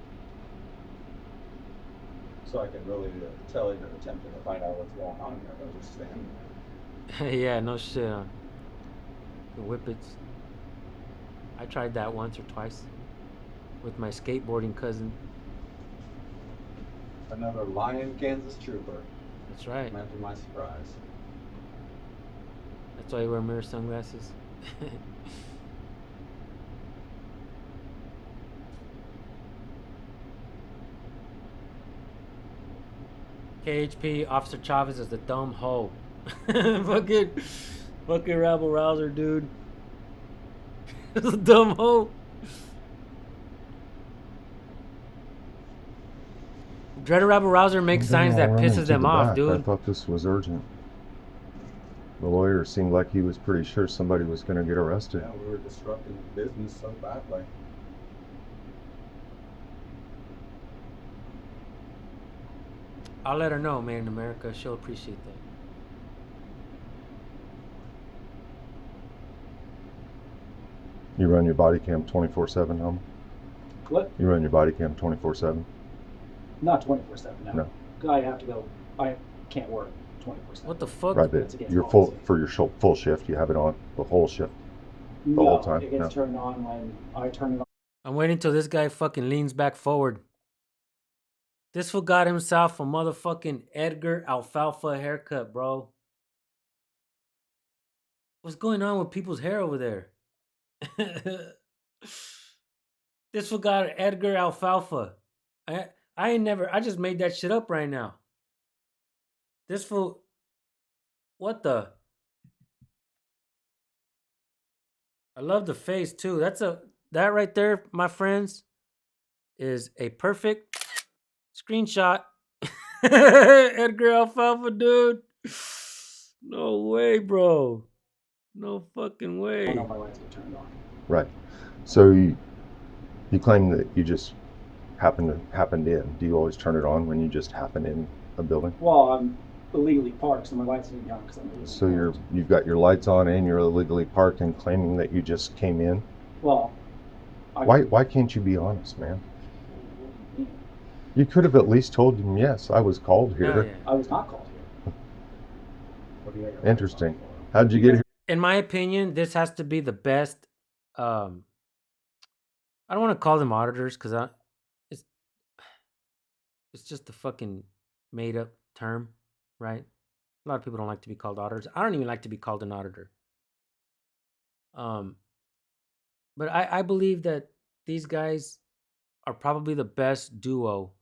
So I can really tell you're attempting to find out what's going on here by just standing there. Yeah, no shit. The whippets. I tried that once or twice with my skateboarding cousin. Another lying Kansas trooper. That's right. Imagine my surprise. That's why you wear mirror sunglasses. KHP Officer Chavez is the dumb hoe. fucking rabble rouser, dude. It's a dumb hoe. Dread rabble rouser makes signs that pisses them off, I dude. thought this was urgent. The lawyer seemed like he was pretty sure somebody was going to get arrested. Yeah, we were disrupting business so badly. I'll let her know, man, in America. She'll appreciate that. You run your body cam 24/7, homie? What? You run your body cam 24/7? Not 24/7. No. No. I have to go. I can't work 24/7. What the fuck? Right, That's but against you're full policy. for your full shift. You have it on the whole shift. No, whole time? it gets No. turned on when I turn it on. I'm waiting till this guy fucking leans back forward. This fool got himself a motherfucking Edgar Alfalfa haircut, bro. What's going on with people's hair over there? This fool got Edgar Alfalfa. I I just made that shit up right now. This fool, what the? I love the face too. That right there, my friends, is a perfect screenshot. Edgar Alfalfa, dude. No way, bro. No fucking I way. don't know if my lights get turned on. Right. So you claim that you just happened in. Do you always turn it on when you just happen in a building? Well, I'm illegally parked, so my lights didn't be on because I'm illegally So parked. you've got your lights on and you're illegally parked and claiming that you just came in. Well, Why can't you be honest, man? You could have at least told him, yes, I was called here. Yeah. I was not called here. What do you got your lights Interesting. on for? How'd you get here? In my opinion, this has to be the best. I don't want to call them auditors because it's just a fucking made up term, right? A lot of people don't like to be called auditors. I don't even like to be called an auditor. But I believe that these guys are probably the best duo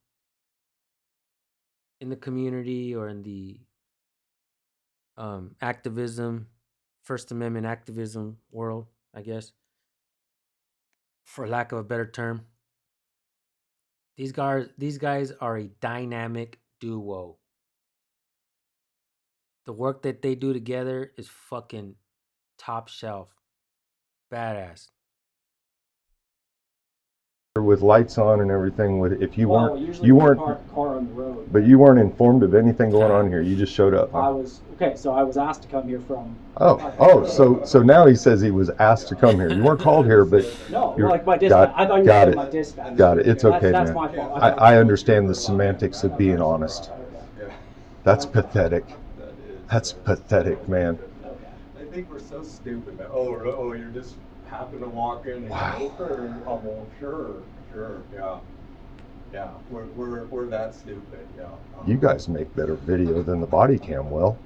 in the community or in the activism, First Amendment activism world, I guess, for lack of a better term. These guys are a dynamic duo. The work that they do together is fucking top shelf. Badass. With lights on and everything, if you Well, weren't, usually you when weren't, I park a car on the road. but you weren't informed of anything going on here. You just showed up. I Huh? was okay, so I was asked to come here from. So now he says he was asked to come here. You weren't called here, but No, you're- like my dispatch. I thought you were got saying it. my dispatch. Got it. It's okay, That's man. my fault. I understand the semantics of being honest. Yeah, That's pathetic. that is. That's pathetic, man. I think we're so stupid, man. Oh, you just happen to walk in and Wow. go, "Okay, oh, well, sure, yeah. We're that stupid, yeah. You guys make better video than the body cam will.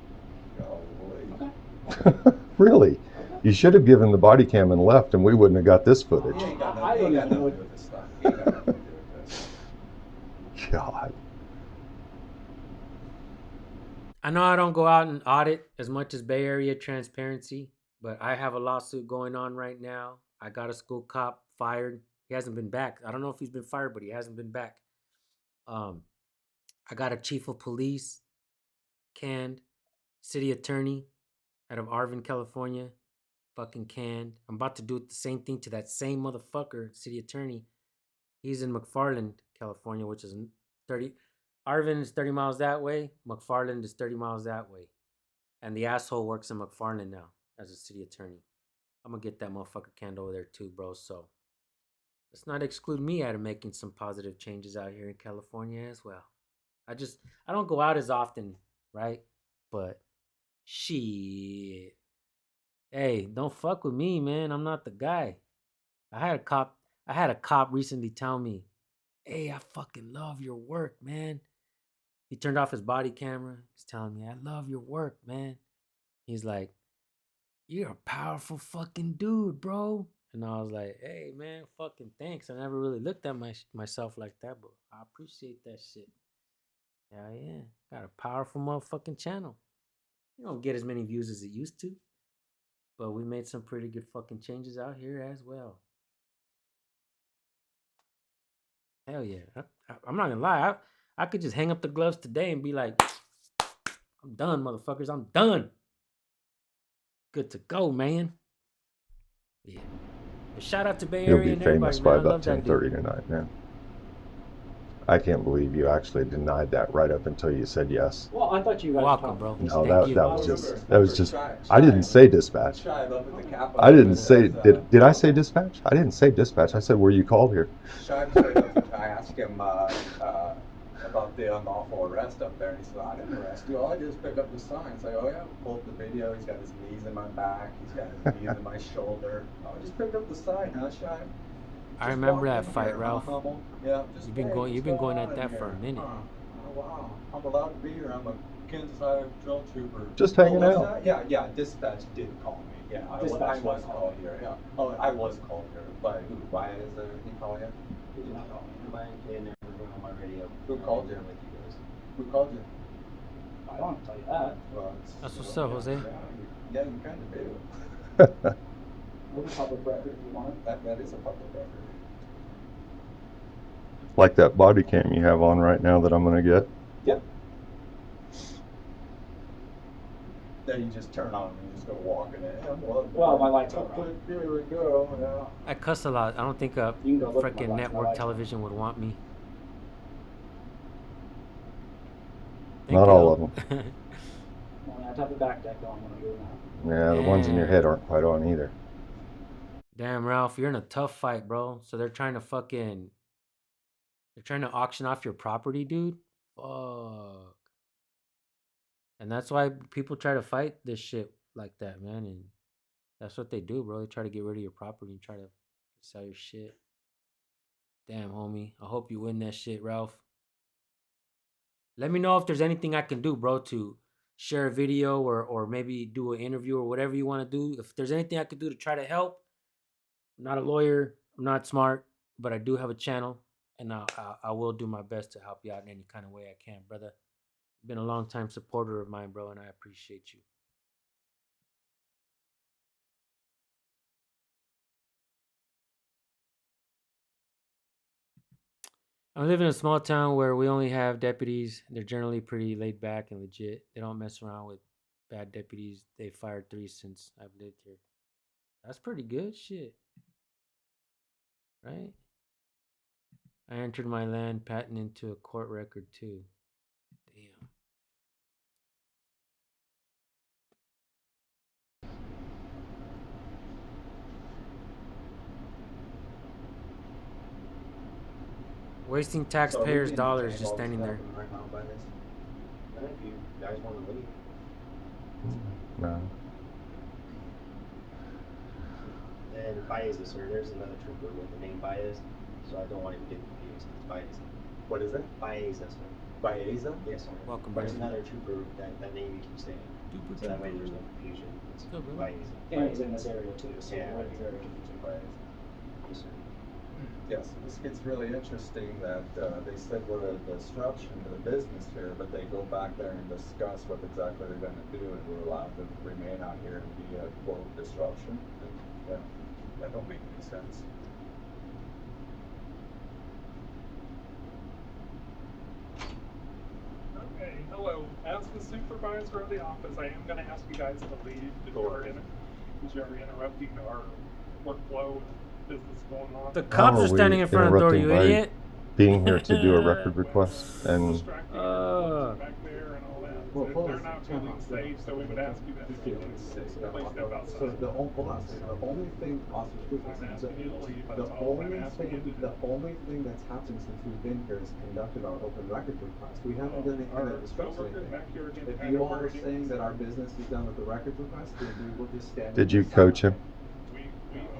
Golly. Really? You should have given the body cam and left, and we wouldn't have got this footage. He ain't got I nothing don't to even do know. with this stuff. He ain't got nothing to do with this. God. I know I don't go out and audit as much as Bay Area transparency, but I have a lawsuit going on right now. I got a school cop fired. He hasn't been back. I don't know if he's been fired, but he hasn't been back. I got a chief of police canned, city attorney out of Arvin, California, fucking canned. I'm about to do the same thing to that same motherfucker, city attorney. He's in McFarland, California, which is 30. Arvin is 30 miles that way. McFarland is 30 miles that way. And the asshole works in McFarland now as a city attorney. I'm going to get that motherfucker canned over there too, bro. So let's not exclude me out of making some positive changes out here in California as well. I don't go out as often, right? But shit. Hey, don't fuck with me, man. I'm not the guy. I had a cop recently tell me, "Hey, I fucking love your work, man." He turned off his body camera. He's telling me, "I love your work, man." He's like, "You're a powerful fucking dude, bro." And I was like, "Hey, man, fucking thanks." I never really looked at myself like that, but I appreciate that shit. Yeah. Got a powerful motherfucking channel. You don't get as many views as it used to, but we made some pretty good fucking changes out here as well. Hell yeah. I'm not gonna lie. I could just hang up the gloves today and be like, "I'm done, motherfuckers. I'm done. Good to go, man." Yeah. But shout out to Bay You'll Area be and everybody, famous man. by I about love that 10:30 dude. tonight, man. I can't believe you actually denied that right up until you said yes. Well, I thought you guys. Welcome, bro. No, Thank you. that was just. I didn't say dispatch. Shive up at the Capitol. I didn't say. Did I say dispatch? I didn't say dispatch. I said, "Were you called here?" Shive said that I asked him about the unlawful arrest up there, and he said, "I didn't arrest you. All I did is pick up the sign." It's like, "Oh yeah, pull up the video. He's got his knees in my back. He's got his knees in my shoulder. Oh, just picked up the sign, huh, Shive?" I remember that fight, Ralph. Yeah, just, You've been "Hey, going- you've been what's going on at that in for a here?" minute. Oh wow, I'm allowed to be here. I'm a Kansas Highway Patrol Trooper. Just hanging what's out. that? Yeah, dispatch did call me. Yeah, I Dispatch was did call called here. Yeah. Oh, I was called here. By who? Why is he calling you? He did not call me. Nobody can never go. on my radio. Who called you? With you guys. Who called you? I don't have to tell you that. Well, That's what's up, Jose. Yeah, you kind of do. It's a public record if you want it. That is a public record. Like that body cam you have on right now that I'm gonna get. Yep. That you just turn on and you just go walking in. Well, my lights are on. Here we go. Yeah. I cuss a lot. I don't think a You can go look at my freaking lights. My network lights are television would want me. Not all of them. Only I have to have the back deck on when I go now. Yeah, the ones in your head aren't quite on either. Damn, Ralph, you're in a tough fight, bro. So they're trying to auction off your property, dude. Fuck. And that's why people try to fight this shit like that, man. And that's what they do, bro. They try to get rid of your property and try to sell your shit. Damn, homie. I hope you win that shit, Ralph. Let me know if there's anything I can do, bro, to share a video or maybe do an interview or whatever you want to do. If there's anything I could do to try to help. I'm not a lawyer. I'm not smart, but I do have a channel, and I will do my best to help you out in any kind of way I can, brother. You've been a long-time supporter of mine, bro, and I appreciate you. I live in a small town where we only have deputies. They're generally pretty laid back and legit. They don't mess around with bad deputies. They fired 3 since I've lived here. That's pretty good shit. Right? I entered my land patent into a court record too. Damn. Wasting taxpayers' dollars just standing there. Right now by this. And if you guys want to leave. No. And Baeza, sir, there's another trooper with the name Baez, so I don't want him to get confused. It's Baeza. What is it? Baeza, sir. Baeza? Yes, sir. Welcome, There's brother. another trooper, that name you keep saying. So that way there's no confusion. It's Good, brother. Baeza. And he's in this area too, so Yeah. it would be very confusing. Yes, sir. Yes, this gets really interesting that they said we're a disruption to the business here, but they go back there and discuss what exactly they're going to do, and we're allowed to remain out here and be a quote disruption. And, yeah, that don't make any sense. Okay, hello. As the supervisor of the office, I am going to ask you guys to leave because you're interrupting our workflow and business going on. The How cops are are standing we in front of the door, you interrupting by idiot. Being here to do a record request and Distracting back there and all that. Well, hold They're on. not feeling safe, so we would ask you guys to please step outside. So the only thing, Officer I'm asking you to leave, the that's all I'm only asking you to thing, do. the only thing that's happened since we've been here is conducted our open record request. We haven't done anything Our that disrupts coworkers anything. back here are getting If kind you of all are worried. saying that our business is done with the record request, then we will just stand. did you coach him?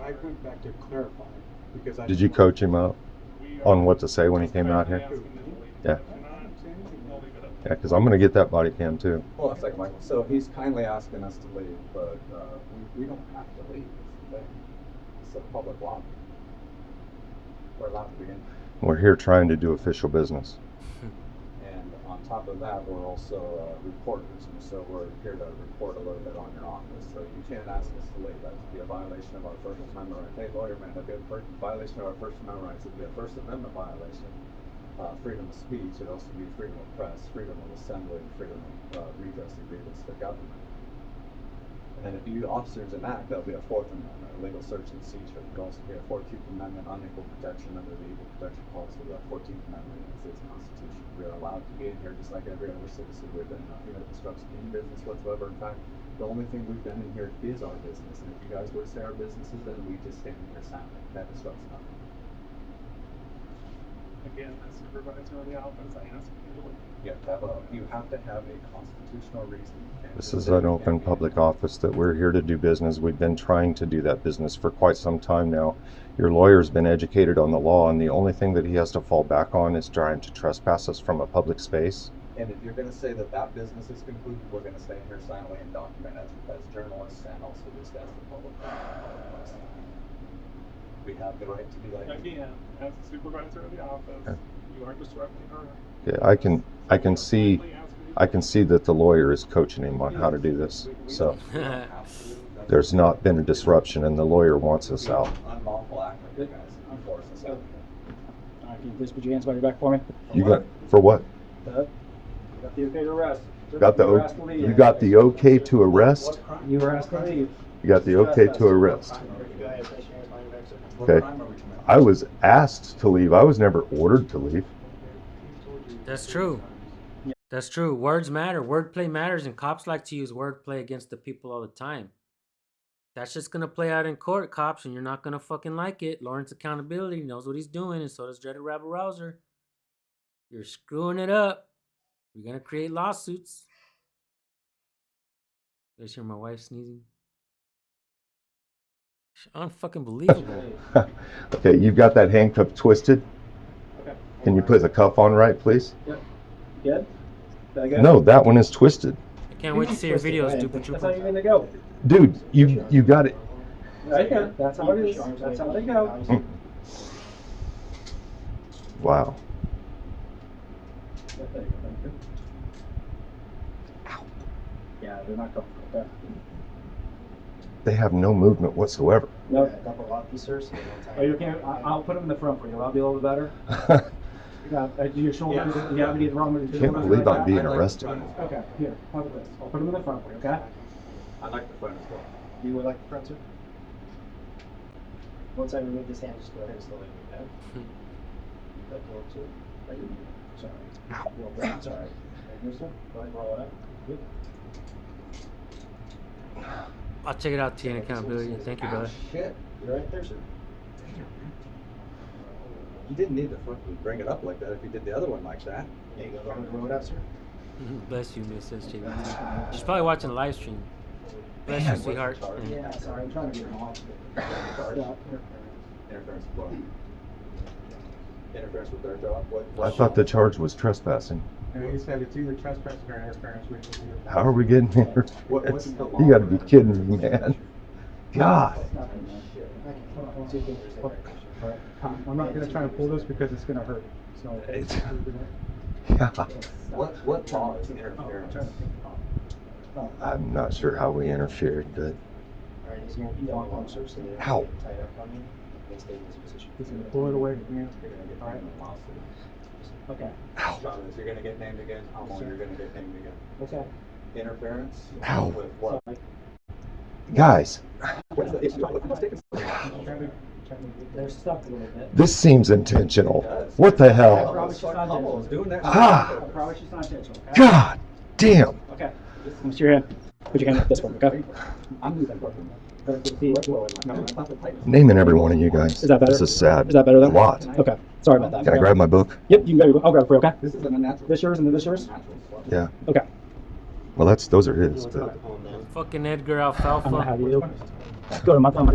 I went back to clarify because I. Did you coach him up on what to say when he came out here? Yeah. Yeah, because I'm gonna get that body cam too. Hold on a second, Michael. So he's kindly asking us to leave, but we don't have to leave. It's a public lobby. We're allowed to be in. We're here trying to do official business. And on top of that, we're also reporters, and so we're here to report a little bit on your office. So you can't ask us to leave. That would be a violation of our First Amendment rights. Hey, lawyer man, that'd be a violation of our First Amendment rights. It'd be a First Amendment violation. Freedom of speech. It'd also be freedom of press, freedom of assembly, and freedom of redress of grievance to the government. And if you officers enact, that'll be a Fourth Amendment, illegal search and seizure. It could also be a 14th Amendment, unequal protection under the Equal Protection Clause of the 14th Amendment of the United States Constitution. We are allowed to be in here just like every other citizen. We've done nothing that disrupts any business whatsoever. In fact, the only thing we've done in here is our business. And if you guys were to say our businesses, then we just stand here silent. That disrupts nothing. Again, as supervisor of the office, I ask you to leave. You have to have a constitutional reason. This is an open public office that we're here to do business. We've been trying to do that business for quite some time now. Your lawyer's been educated on the law, and the only thing that he has to fall back on is trying to trespass us from a public space. And if you're going to say that business is concluded, we're going to stay here silently and document as journalists and also just as the public. We have the right to be like. Again, as the supervisor of the office, You are disrupting our. Yeah, I can see that the lawyer is coaching him on how to do this. So there's not been a disruption, and the lawyer wants us out. Unlawful act of you guys. You force us out. Can you please put your hands behind your back for me? You got for what? You got the okay to arrest. Got the You were asked to leave. you got the okay to arrest? You were asked to leave. You got the okay to arrest. Go ahead, place your hands behind your back, sir. What Okay. crime are we committing? I was asked to leave. I was never ordered to leave. That's true. That's true. Words matter. Wordplay matters, and cops like to use wordplay against the people all the time. That's just gonna play out in court, cops, and you're not gonna fucking like it. Lawrence Accountability knows what he's doing, and so does Dreaded Rabble Rouser. You're screwing it up. You're gonna create lawsuits. You guys hear my wife sneezing? Unfucking believable. Okay, you've got that handcuff twisted. Okay. Can you put the cuff on right, please? Good? Did I go? No, that one is twisted. I can't wait to see your videos, Duper That's how you're Trooper. gonna go. Dude, you got it. Right there. That's how it is. That's how they go. Wow. Yeah, they're not comfortable. Okay. They have no movement whatsoever. No. A couple of officers. So Are you okay? I'll put them in the front for you. That'll be a little bit better. Yeah, do your shoulders. You have anything wrong with your Can't shoulders? believe like I'm that? being I'd like arrested. the front as well. Okay, here. How about this? I'll put them in the front for you, okay? I like the front as well. You would like the front, sir? Once I remove this hand, just go ahead and slowly move that. That door too. Right here. Sorry. It's all right. Right here, sir. Go ahead and roll it up. Good. I'll check it out, TN Accountability. Thank you, brother. Shit. You're right there, sir. You didn't need to fucking bring it up like that if you did the other one like that. There you go. Go ahead and roll it up, sir. Bless you, Miss SJ. She's probably watching the live stream. Bless you, sweetheart. And Yeah, sorry. I'm trying to get them off. Interference with what? Interference with their job? I thought the charge was trespassing. And he said it's either trespassing or interference with the. How are we getting here? What's the law? You got to be kidding me, man. God. I'm not gonna try to pull this because it's gonna hurt, so. It's- Yeah. What law is interference? I'm not sure how we interfered, but All right, he's going to be down one, sir. So they're Ow. tied up on me. They stay in this position. He's gonna pull it away from you. All right. Okay. Travis, you're gonna get named again. You're gonna get named again. Okay. Interference? Ow. With what? guys, What's the issue? What's taking so long? They're stuck a little bit. this seems intentional. What the hell? Probably she's not Humble intentional. is doing that. Ah. Probably she's not intentional. Okay? God damn. Okay. Put your hand. Put your hand like this one, okay? I'm moving Naming every one of you guys. Is that better? This is sad. Is that better A then? lot. Okay. Sorry about that. Can I grab my book? Yep, you can grab your, I'll grab it for you, okay? This is an unnatural. This yours and then this yours? Yeah. Okay. Well, those are his. But Fucking Edgar I'm gonna have Alfalfa. you go to my phone.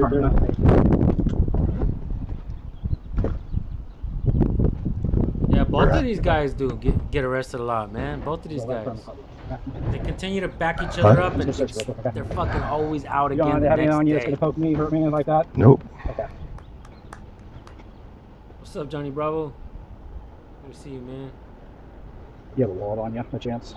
Yeah, both Right. of these guys do get arrested a lot, man. Both of these guys. They continue to back each Huh? other up, and they're fucking always out You don't again want the to have anything next on you that's day. gonna poke me, hurt me, anything like that? nope. Okay. What's up, Johnny Bravo? Good to see you, man. You have a wallet on you, no chance.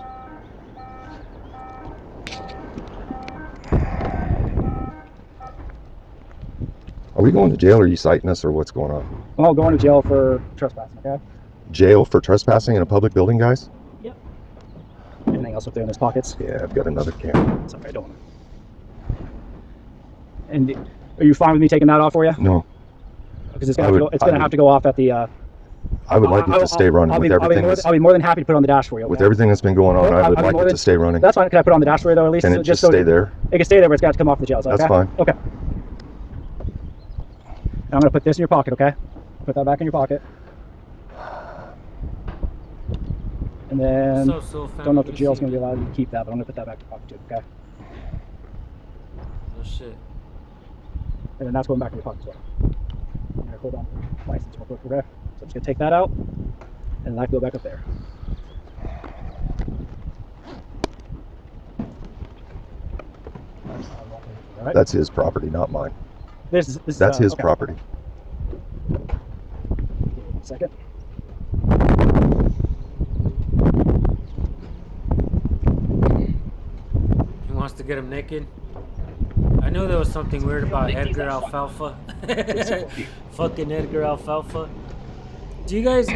Are we going to jail or are you citing us or what's going on? Well, going to jail for trespassing, okay? Jail for trespassing in a public building, guys? Anything else up there in those pockets? Yeah, I've got another camera. Sorry, I don't. And are you fine with me taking that off for you? No, Because it's I gonna, would- it's gonna I have would- to go off at the. I would like it to stay running with everything. I'll be more than happy to put it on the dash for you. With okay? everything that's been going on, I would I'll be like more it than- to stay running. That's fine. Can I put it on the dash for you though, at least? Can So it just so stay there? It can stay there, but it's got to come off the jails. That's Okay? fine. Okay. And I'm gonna put this in your pocket. Okay. Put that back in your pocket. And then So, don't know if the jail's gonna be allowed you to keep that, but I'm gonna put that back in your pocket too. Okay. Oh shit. And then that's going back in your pocket as well. I'm gonna hold on license real quick. Okay. So I'm just gonna take that out, and that can go back up there. All right. That's his property, not mine. This is That's his okay. property. Give me a second. wants to get him naked. I knew there was something weird about Edgar Alfalfa. Fucking Edgar Alfalfa. Do you guys,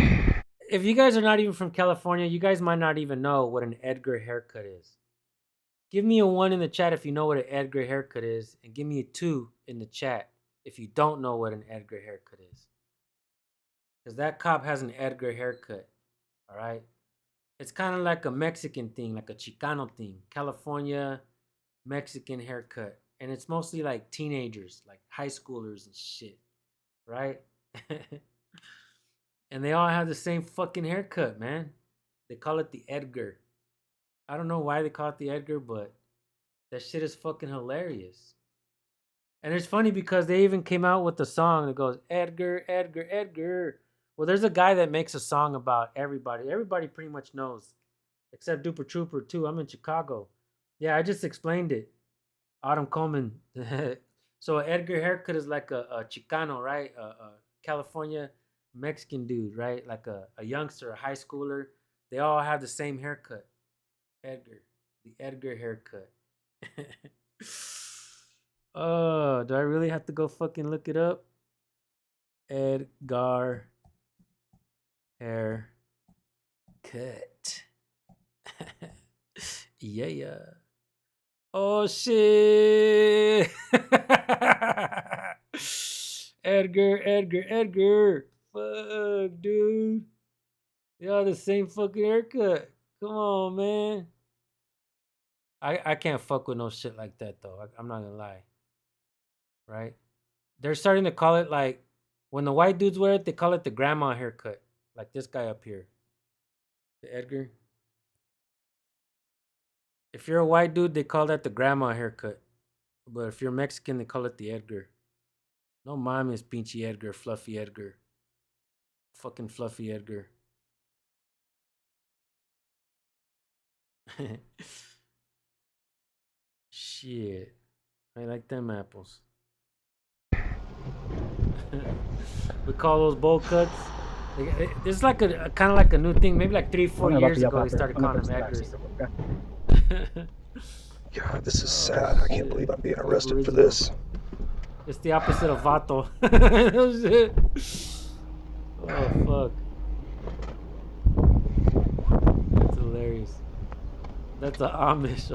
if you guys are not even from California, you guys might not even know what an Edgar haircut is. Give me a 1 in the chat if you know what an Edgar haircut is, and give me a 2 in the chat if you don't know what an Edgar haircut is. Because that cop has an Edgar haircut, all right? It's kind of like a Mexican thing, like a Chicano thing. California, Mexican haircut. And it's mostly like teenagers, like high schoolers and shit, right? And they all have the same fucking haircut, man. They call it the Edgar. I don't know why they call it the Edgar, but that shit is fucking hilarious. And it's funny because they even came out with a song that goes, Edgar, Edgar, Edgar. Well, there's a guy that makes a song about everybody. Everybody pretty much knows, except Duper Trooper, too. I'm in Chicago. Yeah, I just explained it. Autumn Coleman. So an Edgar haircut is like a Chicano, right? A California Mexican dude, right? Like a youngster, a high schooler. They all have the same haircut. Edgar. The Edgar haircut. Oh, do I really have to go fucking look it up? Edgar haircut. Yeah. Oh shit. Edgar. Fuck, dude. They all the same fucking haircut. Come on, man. I can't fuck with no shit like that though. I'm not gonna lie. Right? They're starting to call it like when the white dudes wear it, they call it the grandma haircut. Like this guy up here. The Edgar. If you're a white dude, they call that the grandma haircut. But if you're Mexican, they call it the Edgar. No mames, pinchy Edgar, fluffy Edgar. Fucking fluffy Edgar. Shit. I like them apples. We call those bowl cuts. It's like a kind of like a new thing. Maybe like 3-4 years ago, they started calling them Edgars. God, this is sad. I can't believe I'm being arrested for this. It's the opposite of vato. Oh, fuck. That's hilarious. That's an Amish.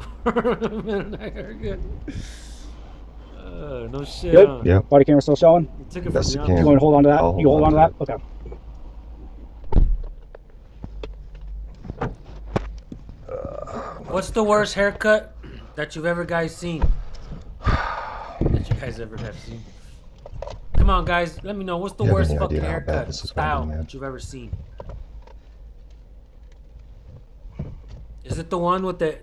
No shit. Good? Huh? Yeah. Body camera still showing? You took it Best from you the can. You want to hold on to that? I'll You hold on to that? it. Okay. What's the worst haircut that you've ever guys seen? That you guys ever have seen? Come on, guys. Let me know. What's the You have worst any fucking idea how bad haircut this is gonna be, style man? that you've ever seen? Is it the one with the...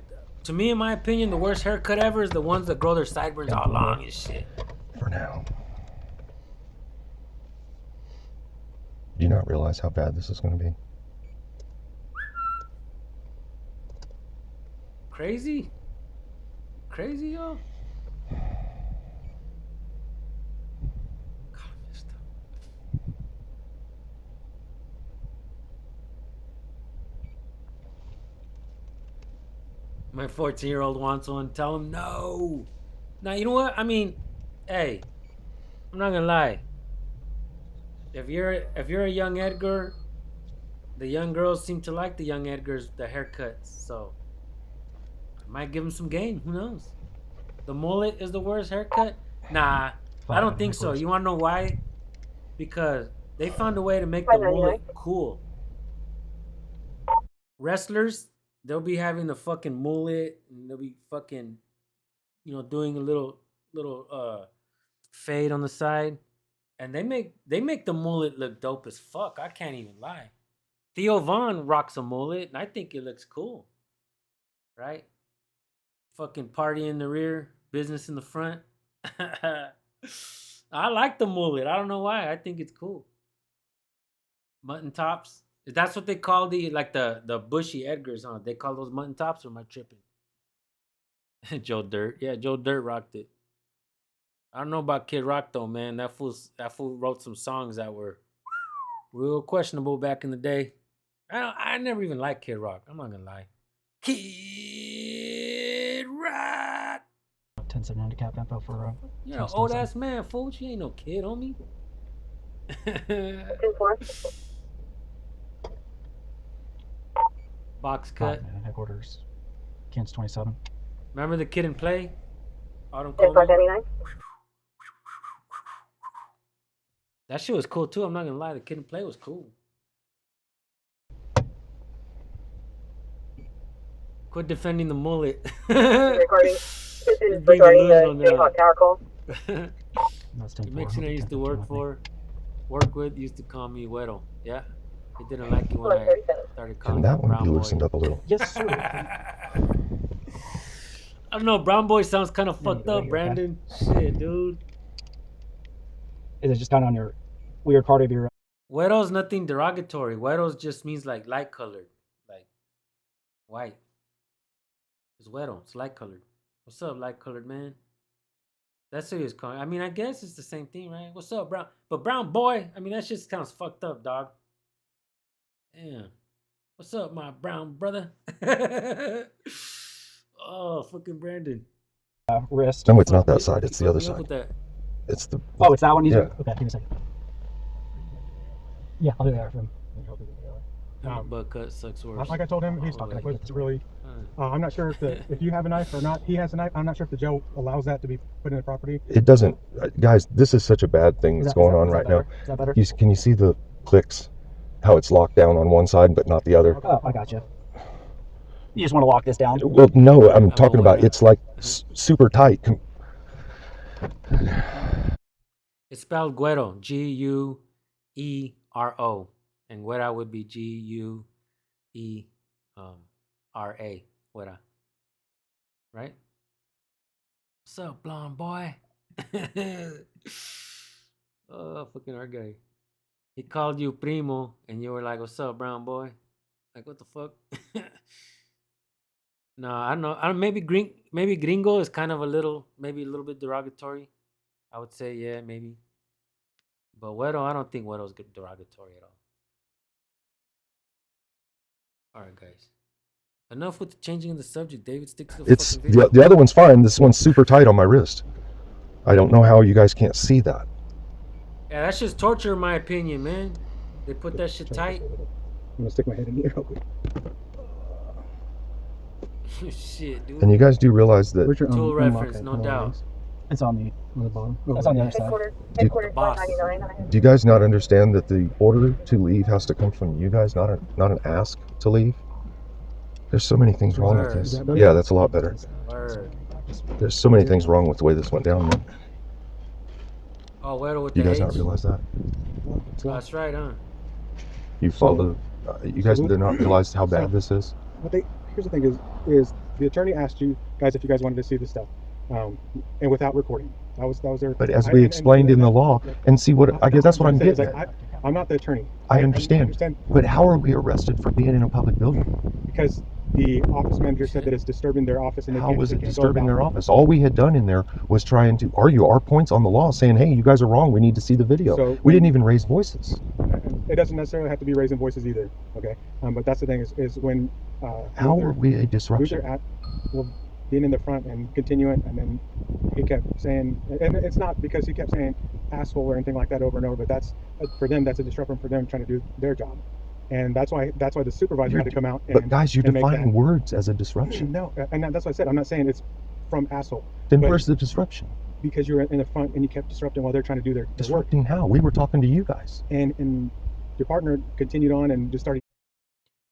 To me, in my opinion, the worst haircut ever is the ones that grow their sideburns all long and shit. For now. Do you not realize how bad this is going to be? Crazy? Crazy, yo? God, I messed up. My 14-year-old wants one. Tell him no. Now, you know what? I mean, hey, I'm not gonna lie. If you're a young Edgar, the young girls seem to like the young Edgars, the haircuts. So I might give him some game. Who knows? The mullet is the worst haircut? Nah, I don't think so. You wanna know why? Because they found a way to make the mullet cool. Wrestlers, they'll be having the fucking mullet and they'll be fucking, doing a little fade on the side. And they make the mullet look dope as fuck. I can't even lie. Theo Von rocks a mullet and I think it looks cool. Right? Fucking party in the rear, business in the front. I like the mullet. I don't know why. I think it's cool. Mutton tops. That's what they call the bushy Edgars, huh? They call those mutton tops, or am I tripping? Joe Dirt. Yeah, Joe Dirt rocked it. I don't know about Kid Rock though, man. That fool wrote some songs that were real questionable back in the day. I never even liked Kid Rock. I'm not gonna lie. Kid Rock. rat. 10-7 handicap info for You're an old ass man, fool. She ain't no kid, homie. 10-4. Box cut. Headquarters. Kansas 27. Remember the kid in play? Autumn 10-5, Coleman? 99. That shit was cool too. I'm not gonna lie. The kid in play was cool. Quit defending the mullet. Recording. This is You're being regarding the delusional Jayhawk Tower call. That's The 10-4. Mexican I used to work with, used to call me Güero. Yeah. He didn't like it when I 11:37. started calling And that him one Brown be Boy. loosened up a little. Yes, sir. I don't know. Brown Boy sounds kind of There you fucked go, up, you're okay. Brandon. Shit, dude. Is it just kind of on your weird part of your... Güero's nothing derogatory. Güero's just means like light colored, like white. It's Güero. It's light colored. What's up, light colored man? That's who he was calling. I mean, I guess it's the same thing, right? What's up, Brown? But Brown Boy, I mean, that shit sounds fucked up, dog. Damn. What's up, my brown brother? Oh, fucking Brandon. wrist? No, it's not that side. It's the other Keep up side. with that. It's the. Oh, it's that one? Yeah. Okay, give me a second. Yeah, I'll do that for him. Butt cut sucks worse. Like I told him, he's Oh, wait. what's really. I'm not sure if you have a knife or not. He has a knife. I'm not sure if the jail allows that to be put in the property. It doesn't, guys. This is such a bad thing that's going on right now. Is that better? Can you see the clicks? How it's locked down on one side but not the other? Oh, I got you. You just want to lock this down? Well, no, I'm talking about aware. it's like super tight. It's spelled Güero, Guero, and Güera would be Guera, Güera, right? What's up, blonde boy? Oh, fucking our guy. He called you primo, and you were like, "What's up, brown boy?" Like, what the fuck? No, I don't know. Maybe gringo is kind of a little bit derogatory. I would say, yeah, maybe. But Güero, I don't think Güero's derogatory at all. All right, guys. Enough with the changing of the subject. David, stick to the It's fucking video. the other one's fine. This one's super tight on my wrist. I don't know how you guys can't see that. Yeah, that's just torture, in my opinion, man. They put that shit tight. I'm gonna stick my head in here real quick. Shit, dude. And you guys do realize that Where's your Tool unlock reference, at? no Hold on, doubt. please. It's on the bottom. That's on the other side. Headquarters boss. 199. do you guys not understand that the order to leave has to come from you guys, not an ask to leave? There's so many things wrong with Word. this. Is that better? Yeah, that's a lot better. Word. There's so many things wrong with the way this went down. Man. Oh, Güero with You the guys H. not realize that? That's right, huh? You follow. You guys do not realize how bad this is. But here's the thing: is the attorney asked you guys if you guys wanted to see this stuff, and without recording. That was their. But as we explained in the law, and see what I guess that's what I'm getting at. I'm not the attorney. I understand. But how are we arrested for being in a public building? Because the office manager said that it's disturbing their office. And How was it disturbing their office? All we had done in there was trying to argue our points on the law, saying, "Hey, you guys are wrong. We need to see the video." So we didn't even raise voices. It doesn't necessarily have to be raising voices either. Okay, but that's the thing is when. How Luther- are we a disruption? Luther being in the front and continuing, and then he kept saying, and it's not because he kept saying asshole or anything like that over and over, but that's for them, that's a disruption for them trying to do their job, and that's why the supervisor had to come out. And, But guys, you're and make defining that. words as a disruption. No, and that's what I said. I'm not saying it's from asshole. Then but- where's the disruption? Because you were in the front and you kept disrupting while they're trying to do their work, Disrupting how? We were talking to you guys. and your partner continued on and just started.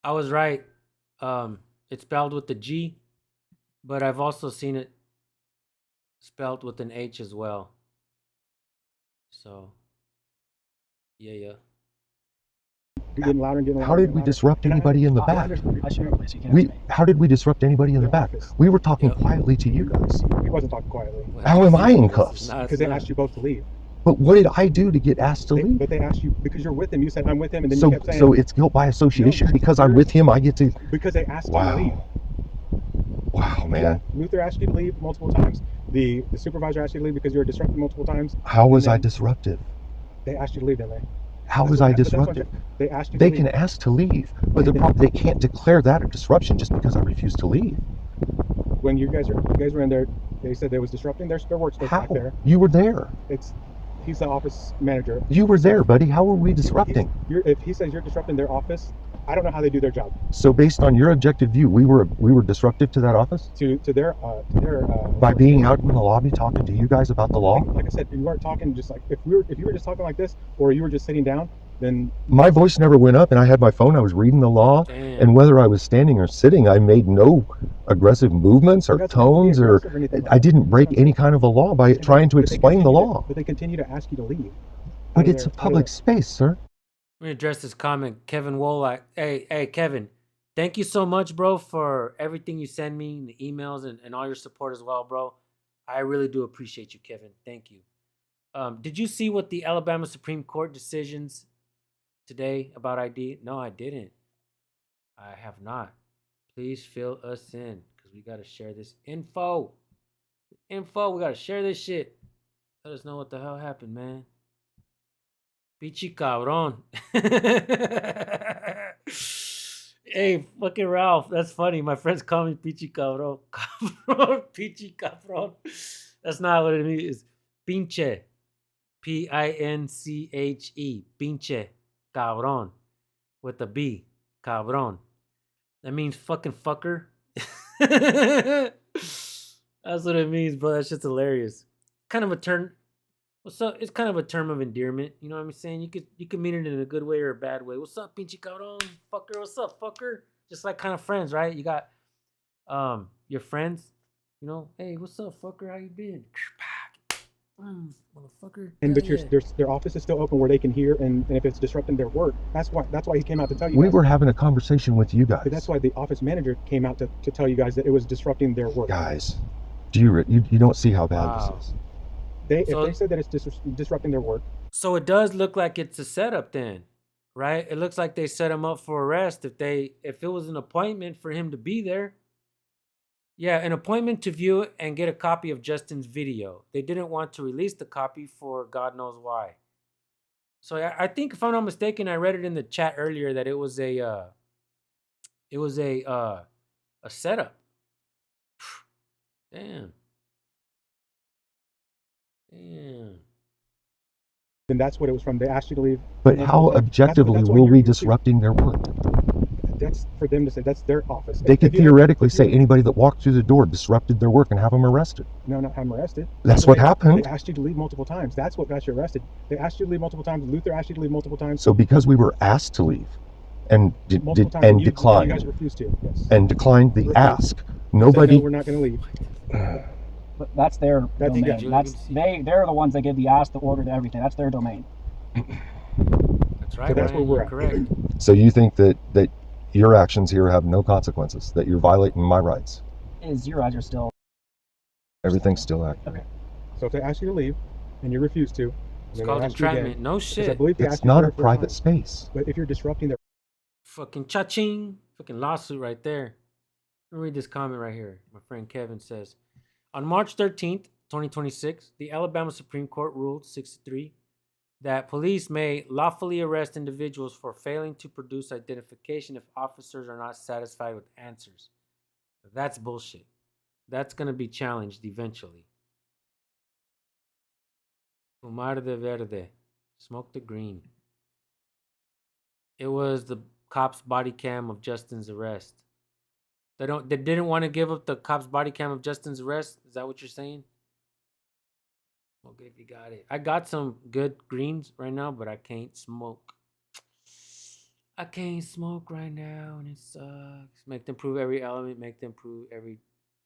I was right. It's spelled with the G, but I've also seen it spelled with an H as well. So, yeah. Getting louder and getting louder. How did and we louder. disrupt And I- anybody in the I back? understand. I should replace you. Can't How did we disrupt anybody in the Your back? office. We were talking Yep. quietly to you guys. He wasn't talking quietly How am I in This is cuffs? not- because they asked you both to leave. But what did I do to get asked to leave? But they asked you because you're with him. You said I'm with him, and then So, you kept saying so it's guilt by association No, because I'm with him. I get to. because they asked you to leave. Wow. Wow, man. Yeah, Luther asked you to leave multiple times. The supervisor asked you to leave because you were disrupting multiple times. How was And I then disruptive? They asked you to leave, didn't they? How That's was what- I that's what I'm disruptive? saying. They asked you to They leave. can ask to leave, but the problem they can't declare that a disruption just because I refuse to leave. when you guys were in there, they said they was disrupting their work space How? back there. You were there. He's the office manager. You were there, buddy. How were we disrupting? If he says you're disrupting their office, I don't know how they do their job. So based on your objective view, we were disruptive to that office? To their By being out in the lobby talking to you guys about the law? Like I said, you weren't talking just like if you were just talking like this, or you were just sitting down, then My voice never went up, and I had my phone. I was reading the law, Damn. and whether I was standing or sitting, I made no aggressive movements or That's not being tones, or aggressive or anything like I that. didn't break any kind of a law by trying to But they explain the continue law. But they continue to ask you to leave. But Out of it's a there, out of public there. space, sir. Let me address this comment. Kevin Wolak. Hey, Kevin. Thank you so much, bro, for everything you send me, the emails, and all your support as well, bro. I really do appreciate you, Kevin. Thank you. Did you see what the Alabama Supreme Court decisions today about ID? No, I didn't. I have not. Please fill us in because we got to share this info. We got to share this shit. Let us know what the hell happened, man. Pichi cabrón. Hey, fucking Ralph. That's funny. My friends call me Pichi cabrón. Cabrón. Pichi cabrón. That's not what it means. It's pinche. Pinche. Pinche. Cabrón. With a B. Cabrón. That means fucking fucker. That's what it means, bro. That shit's hilarious. Kind of a term. What's up? It's kind of a term of endearment. You know what I'm saying? You could mean it in a good way or a bad way. What's up, pinche cabrón? Fucker. What's up, fucker? Just like kind of friends, right? You got your friends. You know, hey, what's up, fucker? How you been? Motherfucker. And but Yeah. their office is still open where they can hear, and if it's disrupting their work, that's why he came out to tell you. We guys. were having a conversation with you guys. But that's why the office manager came out to tell you guys that it was disrupting their work. Guys, do you don't see how bad Wow. this is? If So- they said that it's disrupting their work, So it does look like it's a setup then, right? It looks like they set him up for arrest if it was an appointment for him to be there. Yeah, an appointment to view it and get a copy of Justin's video. They didn't want to release the copy for God knows why. So I think if I'm not mistaken, I read it in the chat earlier that it was a setup. Damn. then that's what it was from. They asked you to leave. But That's how what- that's objectively what will you're- we disrupting their work? That's for them to say. That's their office. They could If you have- theoretically if you say have- anybody that walked through the door disrupted their work and have them arrested. No, not have them arrested. That's what happened. They asked you to leave multiple times. That's what got you arrested. They asked you to leave multiple times. Luther asked you to leave multiple times. So because we were asked to leave and multiple times. and You declined guys refused to. Yes. and declined the Refused. ask, Said, nobody. no, we're not going to leave. But that's their That's domain. exactly- They're the ones that give the ask, the order, to everything. That's their domain. That's right. So that's Ryan, where we're you're at. correct. So you think that your actions here have no consequences, that you're violating my rights? Is your eyes are still Everything's still accurate. So if they ask you to leave and you refuse to, It's then called they ask you again. entrapment. No Because I shit. believe they It's asked you not a 3 or 4 private times. space. But if you're disrupting their Fucking cha-ching. Fucking lawsuit right there. Let me read this comment right here. My friend Kevin says, on March 13th, 2026, the Alabama Supreme Court ruled 6-3 that police may lawfully arrest individuals for failing to produce identification if officers are not satisfied with answers. That's bullshit. That's going to be challenged eventually. Fumar de verde. Smoke the green. It was the cop's body cam of Justin's arrest. They didn't want to give up the cop's body cam of Justin's arrest? Is that what you're saying? Okay, if you got it. I got some good greens right now, but I can't smoke. I can't smoke right now, and it sucks. Make them prove every element. Make them prove every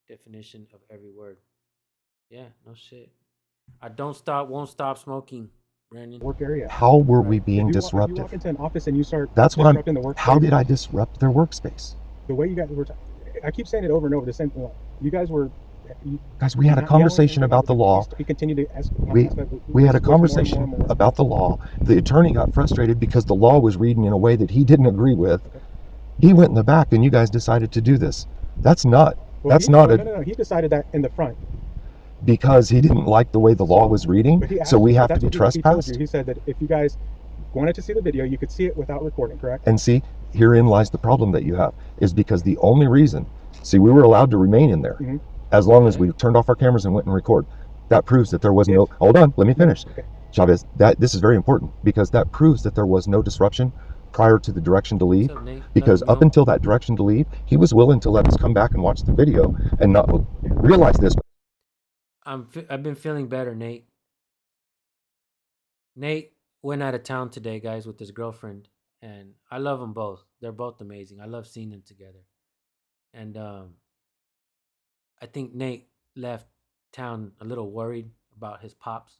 definition of every word. Yeah, no shit. I won't stop smoking, Brandon. work area. How were we If being you disruptive? walk into an office and you start That's what I'm. disrupting the work. How did I disrupt their workspace? The way you guys were. I keep saying it over and over. The same thing. You guys were. Guys, we had a conversation about the law. You continue to ask. We had a conversation about the law. The attorney got frustrated because the law was reading in a way that he didn't agree with. He went in the back, and you guys decided to do this. That's not. No. He decided that in the front. Because he didn't like the way the law was reading. But he asked So we you- have to that's be what he told trespassed. you. He said that if you guys wanted to see the video, you could see it without recording. Correct? And see, herein lies the problem that you have, is because the only reason, see, we were allowed to remain in there Mhm. as long as we turned off our cameras and went and record. That proves that there was no, hold on, let me finish. Okay. Chavez, this is very important because that proves that there was no disruption prior to the direction to leave. What's up, Nate? Because Nothing, up bro. until that direction to leave, he was willing to let us come back and watch the video and not realize this. I've been feeling better, Nate. Nate went out of town today, guys, with his girlfriend, and I love them both. They're both amazing. I love seeing them together. And I think Nate left town a little worried about his pops.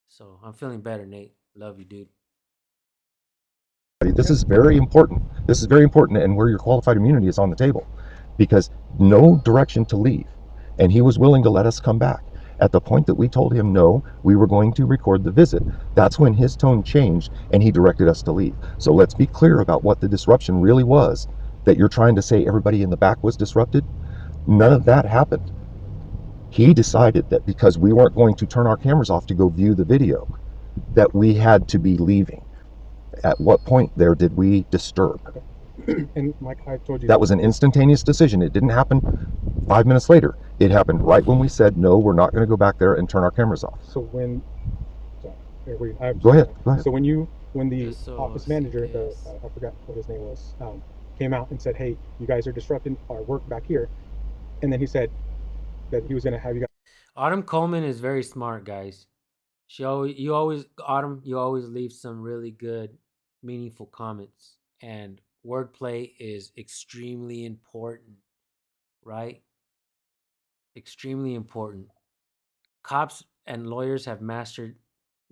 So I'm feeling better, Nate. Love you, dude. This is very important. This is very important, and where your qualified immunity is on the table, because no direction to leave, and he was willing to let us come back. At the point that we told him no, we were going to record the visit, that's when his tone changed and he directed us to leave. So let's be clear about what the disruption really was that you're trying to say everybody in the back was disrupted. None of that happened. He decided that because we weren't going to turn our cameras off to go view the video, that we had to be leaving. At what point there did we disturb? And like I told you, That was an instantaneous decision. It didn't happen 5 minutes later. It happened right when we said, no, we're not going to go back there and turn our cameras off. so when, Go ahead. So when the So office manager, yes. I forgot what his name was, came out and said, hey, you guys are disrupting our work back here. And then he said that he was going to have you guys. Autumn Coleman is very smart, guys. Autumn, you always leave some really good, meaningful comments. And wordplay is extremely important, right? Extremely important. Cops and lawyers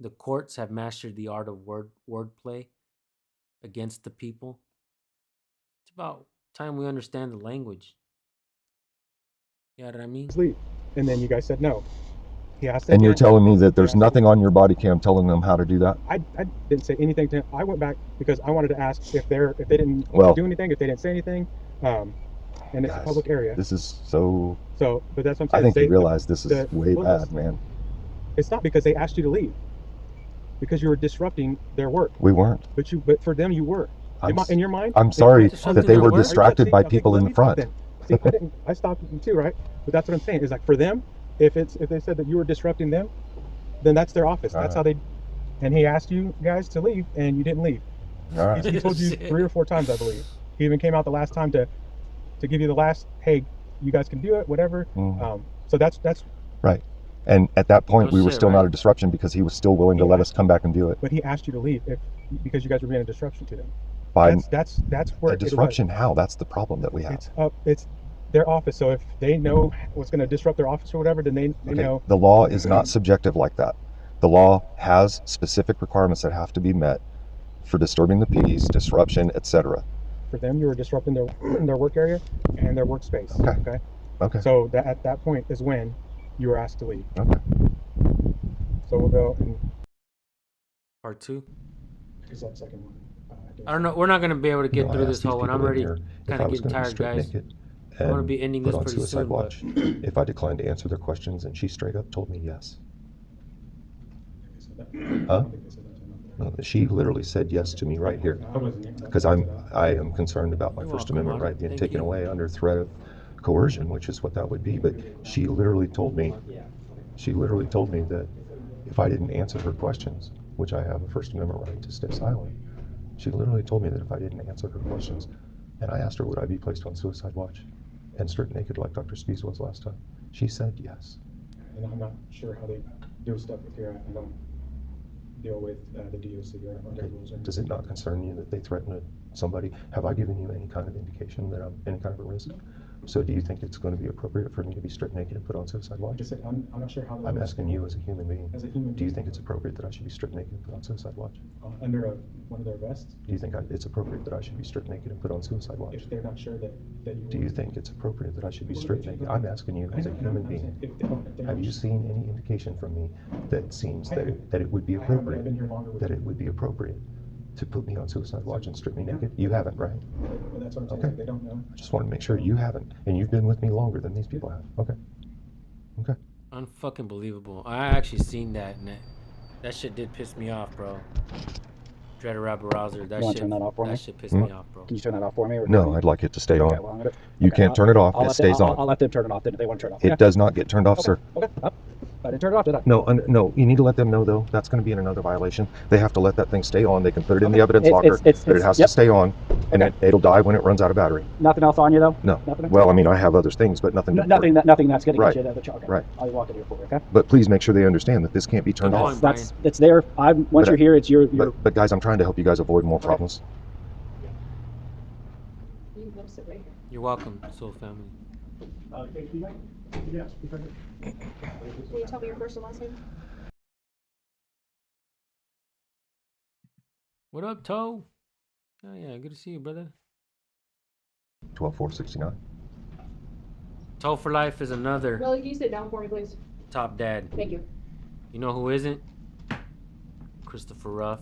the courts have mastered the art of wordplay against the people. It's about time we understand the language. You know what I mean? leave. And then you guys said no. He asked And you're again. telling me that there's Yeah. nothing on your body cam telling them how to do that? I didn't say anything to him. I went back because I wanted to ask if they didn't Well- do anything, if they didn't say anything. And it's a Guys, public area. This is so, So, but that's what I'm I saying. think you realize this is the- way well, bad, man. It's not because they asked you to leave. Because you were disrupting their work. We weren't. But for them you were. In your mind. I'm sorry Disrupting that they their were work? distracted by Okay, people let in me the front. talk then. See, I stopped you too, right? But that's what I'm saying. Is like for them, if they said that you were disrupting them, then that's their office. That's how they. And he asked you guys to leave, and you didn't leave. All right. He told you 3 or 4 times, I believe. He even came out the last time to give you the last, hey, you guys can do it, whatever. Mhm. So that's Right. And at that point, No we were shit, still not right? a disruption because he was still willing to let us come back and view it. But he asked you to leave because you guys were being a disruption to them. By That's where a disruption, how? That's the problem that we have. It's their office. So if they know what's going to disrupt their office or whatever, then they Okay, know. the law is not subjective like that. The law has specific requirements that have to be met for disturbing the peace, disruption, etc. For them, you were disrupting their work area and their workspace. Okay. Okay. So at that point is when you were asked to leave. Okay. So we'll go and Part 2. is that second one. I don't know. We're not gonna be able to get You know, I through asked this these whole one. I'm people in already here if kind I of was getting gonna be tired, stripped guys. naked I'm gonna and be ending put this on pretty suicide soon, but watch if I declined to answer their questions, and she straight up told me yes. Huh? No, she literally said yes to me right here because I am concerned about my You're First welcome, Amendment Autumn. right being Thank taken you. away under threat of coercion, which is what that would be. But she literally told me that if I didn't answer her questions, which I have a First Amendment right to stay silent, she literally told me that if I didn't answer her questions, and I asked her would I be placed on suicide watch and stripped naked like Dr. Spees was last time, she said yes. And I'm not sure how they do stuff with here. I don't deal with the DOC or their rules. Does it not concern you that they threaten somebody? Have I given you any kind of indication that I'm any kind of a risk? So do you think it's going to be appropriate for me to be stripped naked and put on suicide watch? Like I said, I'm not sure how they I'm do asking you as a human being. as a human Do you being, think it's appropriate that I should be stripped naked and put on suicide watch? Under one of their vests, Do you think it's appropriate that I should be stripped naked and put on suicide watch? if they're not sure that you. Do you think it's appropriate that I should be stripped naked? I'm asking you as a human being. If they're Have not you sure- seen any indication from me that seems that it would be I haven't, I've appropriate, been here longer with that you. it would be appropriate to put me on suicide watch and strip me naked? You haven't, right? But that's what I'm saying. Okay. They don't know. I just want to make sure you haven't, and you've been with me longer than these people have. Okay. Okay. unfucking believable. I actually seen that, and that shit did piss me off, bro. Dreaded Rabble Rouser. That You wanna shit. turn that off for me? That shit pissed me off, bro. Can you turn that off for me? Or No, I'd like it to stay on. Okay, well, I'm gonna, You okay, can't turn it off. I'll It let stays them, on. I'll let them turn it off. They want to turn it off. It does not get turned off, okay. sir. Okay. I didn't turn it off, did I? No, no. You need to let them know, though. That's going to be another violation. They have to let that thing stay on. They can put it in the evidence locker, but it has to stay on, and it'll die when it runs out of battery. Nothing else on you, though? No. Nothing? Well, I mean, I have other things, but nothing. Nothing that's getting Right. you to the charge. Right. I'll walk it here for you, okay? But please make sure they understand that this can't be turned off. It's there. Once you're here, it's your. But guys, I'm trying to help you guys avoid more problems. You can sit right here. You're welcome, Soul Family. Yes. Can you tell me your first and last name? What up, Toe? Oh yeah, good to see you, brother. 12/4/69. Toe for Life is another Willie, can you sit down for me, please? top dad. Thank you. You know who isn't? Christopher Ruff.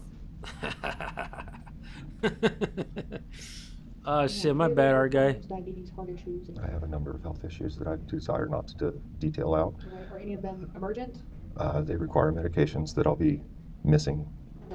Oh shit, my bad, our guy. Diabetes, heart issues. I have a number of health issues that I desire not to detail out. Are any of them emergent? They require medications that I'll be missing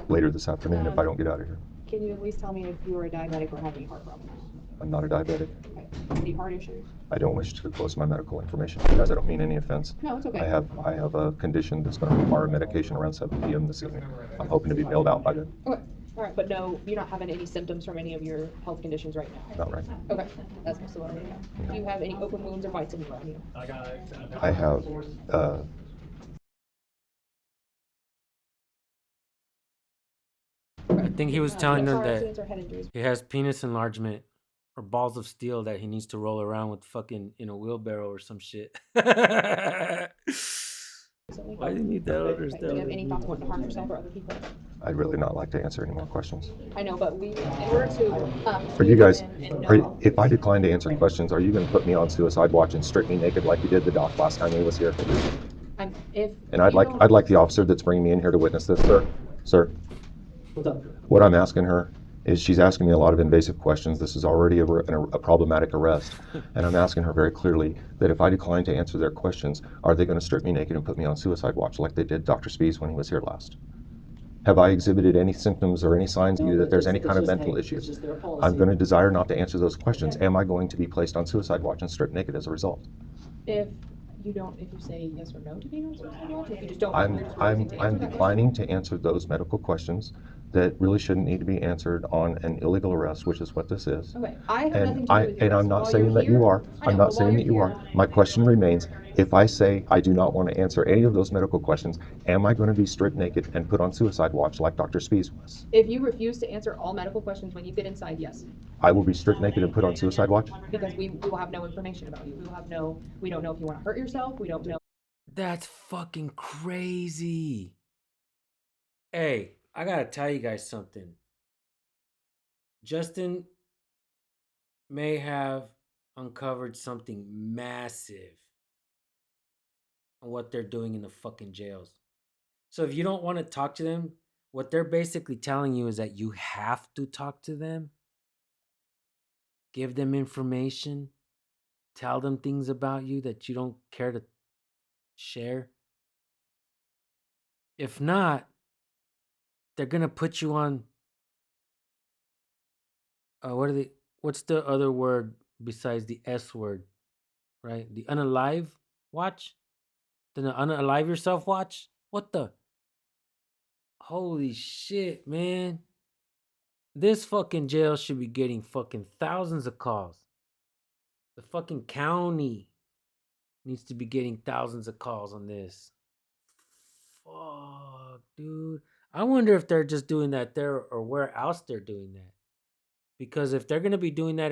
later this afternoon if I don't get out of here. Can you at least tell me if you are a diabetic or have any heart problems? I'm not a diabetic. Okay. Any heart issues? I don't wish to disclose my medical information because I don't mean any offense. No, it's okay. I have a condition that's going to require medication around 7 p.m. this evening. I'm hoping to be bailed out by then. Okay. All right, but no, you're not having any symptoms from any of your health conditions right now? Not right. Okay, that's just what I need to know. Do you have any open wounds or bites anywhere on you? I have I think he was telling them Car that accidents or head injuries? he has penis enlargement or balls of steel that he needs to roll around with fucking in a wheelbarrow or some shit. Why do you need that other Do you have any thoughts on to harm yourself or other people? I'd really not like to answer any more questions. I know, but in order to. Are you guys, and know- if I decline to answer questions, are you going to put me on suicide watch and strip me naked like you did the doc last time he was here? And I'd like the officer that's bringing me in here to witness this, sir. What's up? What I'm asking her is she's asking me a lot of invasive questions. This is already a problematic arrest. And I'm asking her very clearly that if I decline to answer their questions, are they going to strip me naked and put me on suicide watch like they did Dr. Spees when he was here last? Have I exhibited any symptoms or any signs to you that there's any kind of mental issues? I'm going to desire not to answer those questions. Am I going to be placed on suicide watch and stripped naked as a result? If you say yes or no to being on suicide watch, if you just don't. I'm declining to answer those medical questions that really shouldn't need to be answered on an illegal arrest, which is what this is. Okay, I have nothing to do with your And I'm arrest. not While saying you're that you here- are. I know, I'm not but saying while that you you're are. here- My question remains, if I say I do not want to answer any of those medical questions, am I going to be stripped naked and put on suicide watch like Dr. Spees was? If you refuse to answer all medical questions when you get inside, yes, I will be stripped naked and put on suicide watch? because we will have no information about you. We don't know if you want to hurt yourself. We don't know. That's fucking crazy. Hey, I gotta tell you guys something. Justin may have uncovered something massive on what they're doing in the fucking jails. So if you don't want to talk to them, what they're basically telling you is that you have to talk to them, give them information, tell them things about you that you don't care to share. If not, they're gonna put you on what's the other word besides the S word? Right? The unalive watch? The unalive yourself watch? What the? Holy shit, man. This fucking jail should be getting fucking thousands of calls. The fucking county needs to be getting thousands of calls on this. Fuck, dude. I wonder if they're just doing that there or where else they're doing that. Because if they're going to be doing that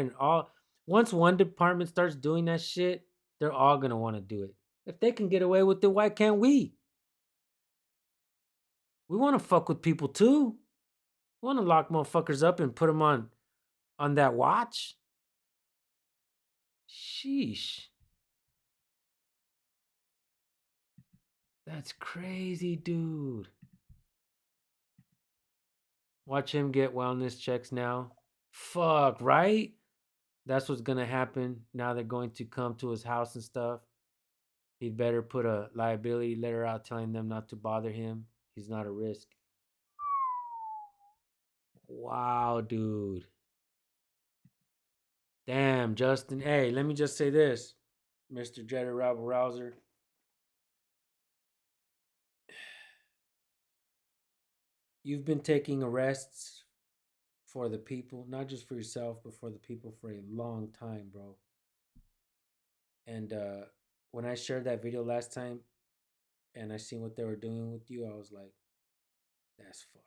once one department starts doing that shit, they're all going to want to do it. If they can get away with it, why can't we? We want to fuck with people too. We want to lock motherfuckers up and put them on that watch. Sheesh. That's crazy, dude. Watch him get wellness checks now. Fuck, right? That's what's going to happen. Now they're going to come to his house and stuff. He'd better put a liability letter out telling them not to bother him. He's not a risk. Wow, dude. Damn, Justin. Hey, let me just say this, Mr. Jeter Rabble Rouser. You've been taking arrests for the people, not just for yourself, but for the people for a long time, bro. And when I shared that video last time and I seen what they were doing with you, I was like, that's fucked up.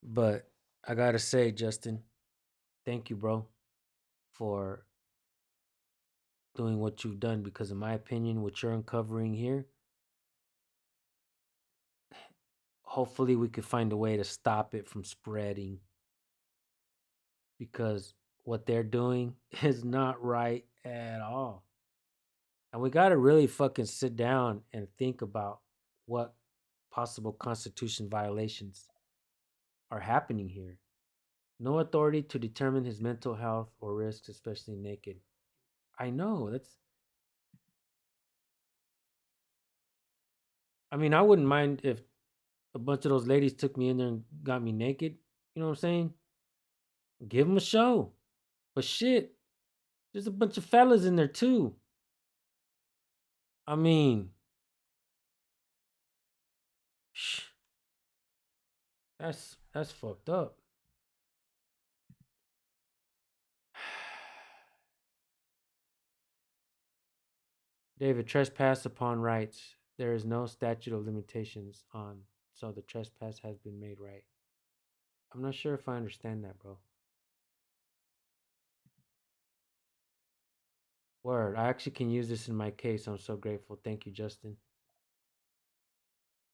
But I gotta say, Justin, thank you, bro, for doing what you've done, because in my opinion, what you're uncovering here, hopefully we could find a way to stop it from spreading, because what they're doing is not right at all. And we got to really fucking sit down and think about what possible constitution violations are happening here. No authority to determine his mental health or risks, especially naked. I know that's. I mean, I wouldn't mind if a bunch of those ladies took me in there and got me naked. You know what I'm saying? Give them a show. But shit, there's a bunch of fellas in there too. I mean, that's fucked up. David, trespass upon rights. There is no statute of limitations on, so the trespass has been made right. I'm not sure if I understand that, bro. Word, I actually can use this in my case. I'm so grateful. Thank you, Justin.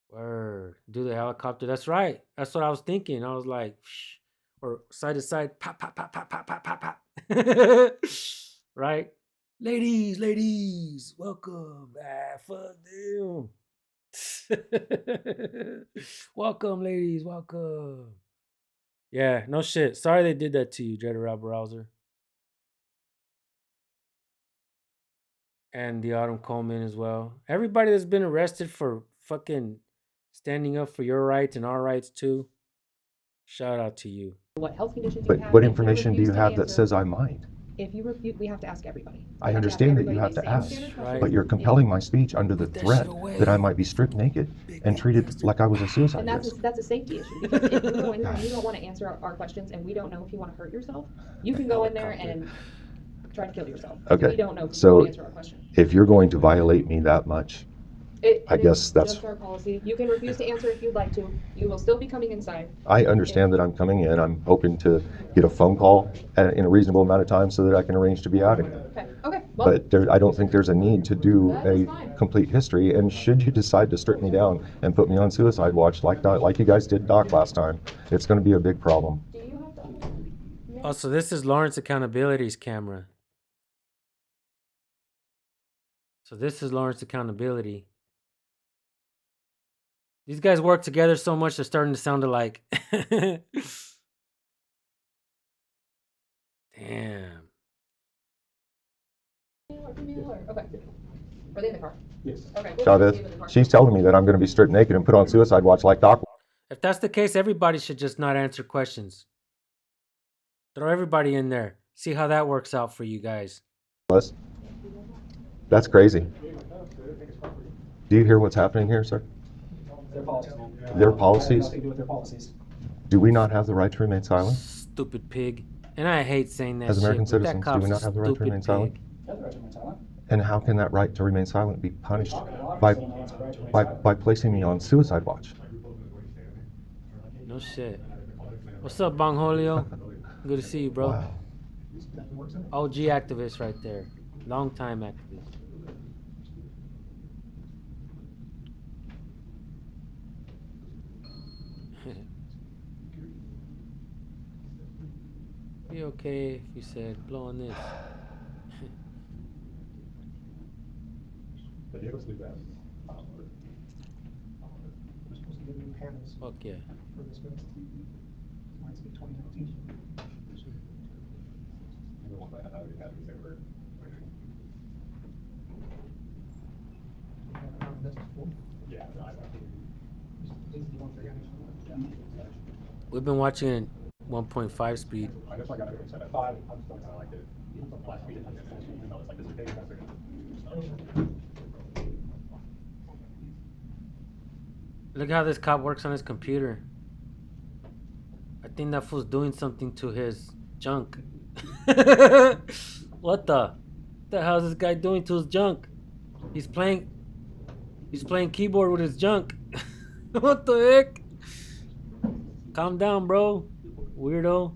Word, do the helicopter. That's right. That's what I was thinking. I was like, shh. Or side to side, pop, pop, pop, pop, pop, pop, pop, pop. Right? Ladies, welcome. Fuck them. Welcome, ladies, welcome. Yeah, no shit. Sorry they did that to you, Jeter Browser. And the Autumn Coleman as well. Everybody that's been arrested for fucking standing up for your rights and our rights too. Shout out to you. What health conditions you But have. what If you information do you refuse to have that answer- says I might? If you refuse, we have to ask everybody. I We have to ask understand that you everybody have these to same ask, standard Right. questions. but you're compelling my speech under the Put that threat shit away. that I might be stripped naked and treated like I was a suicide And risk. that's a safety issue, because if you go in there and you don't want to answer our questions and we don't know if you want to hurt yourself, you can go in there and try to kill yourself. Okay, We don't know if you so want to answer our question. if you're going to violate me that much, I It guess is that's- just our policy. You can refuse to answer if you'd like to. You will still be coming inside. I understand that I'm coming in. I'm hoping to get a phone call in a reasonable amount of time so that I can arrange to be out of here. Okay, well, But I don't think there's a need to do That is a fine. complete history. And should you decide to strip me down and put me on suicide watch like you guys did Doc last time, it's going to be a big problem. do you have to? Oh, so this is Lawrence Accountability's camera. So this is Lawrence Accountability. These guys work together so much they're starting to sound alike. Damn. Okay. Are they in the car? Yes. Okay. we'll Chavez, leave them in the car. she's telling me that I'm going to be stripped naked and put on suicide watch like Doc. If that's the case, everybody should just not answer questions. Throw everybody in there. See how that works out for you guys. was. That's crazy. Do you hear what's happening here, sir? Their policies, man. Their policies? Nothing to do with their policies. Do we not have the right to remain silent? Stupid pig. And I hate saying that As American shit, but that citizens, do cop's we a not have the right to stupid remain silent? pig. They have the right to remain silent. And how can that right to remain silent be punished A lot of by people don't have the right to remain silent. by placing me on suicide watch? No shit. What's up, Bongholio? Good to see you, bro. Wow. OG activist right there. Long time activist. Be okay if you said blow on this. But able to do that. We're supposed to get new panels Fuck yeah. for this bill. Mine's be 2019. Yeah, I We've been watching it 1.5 speed. I just got it set at 5. I'm still kind of like it. Last week, even though it's like this big. Look how this cop works on his computer. I think that fool's doing something to his junk. What the hell is this guy doing to his junk? He's playing keyboard with his junk. What the heck? Calm down, bro. Weirdo.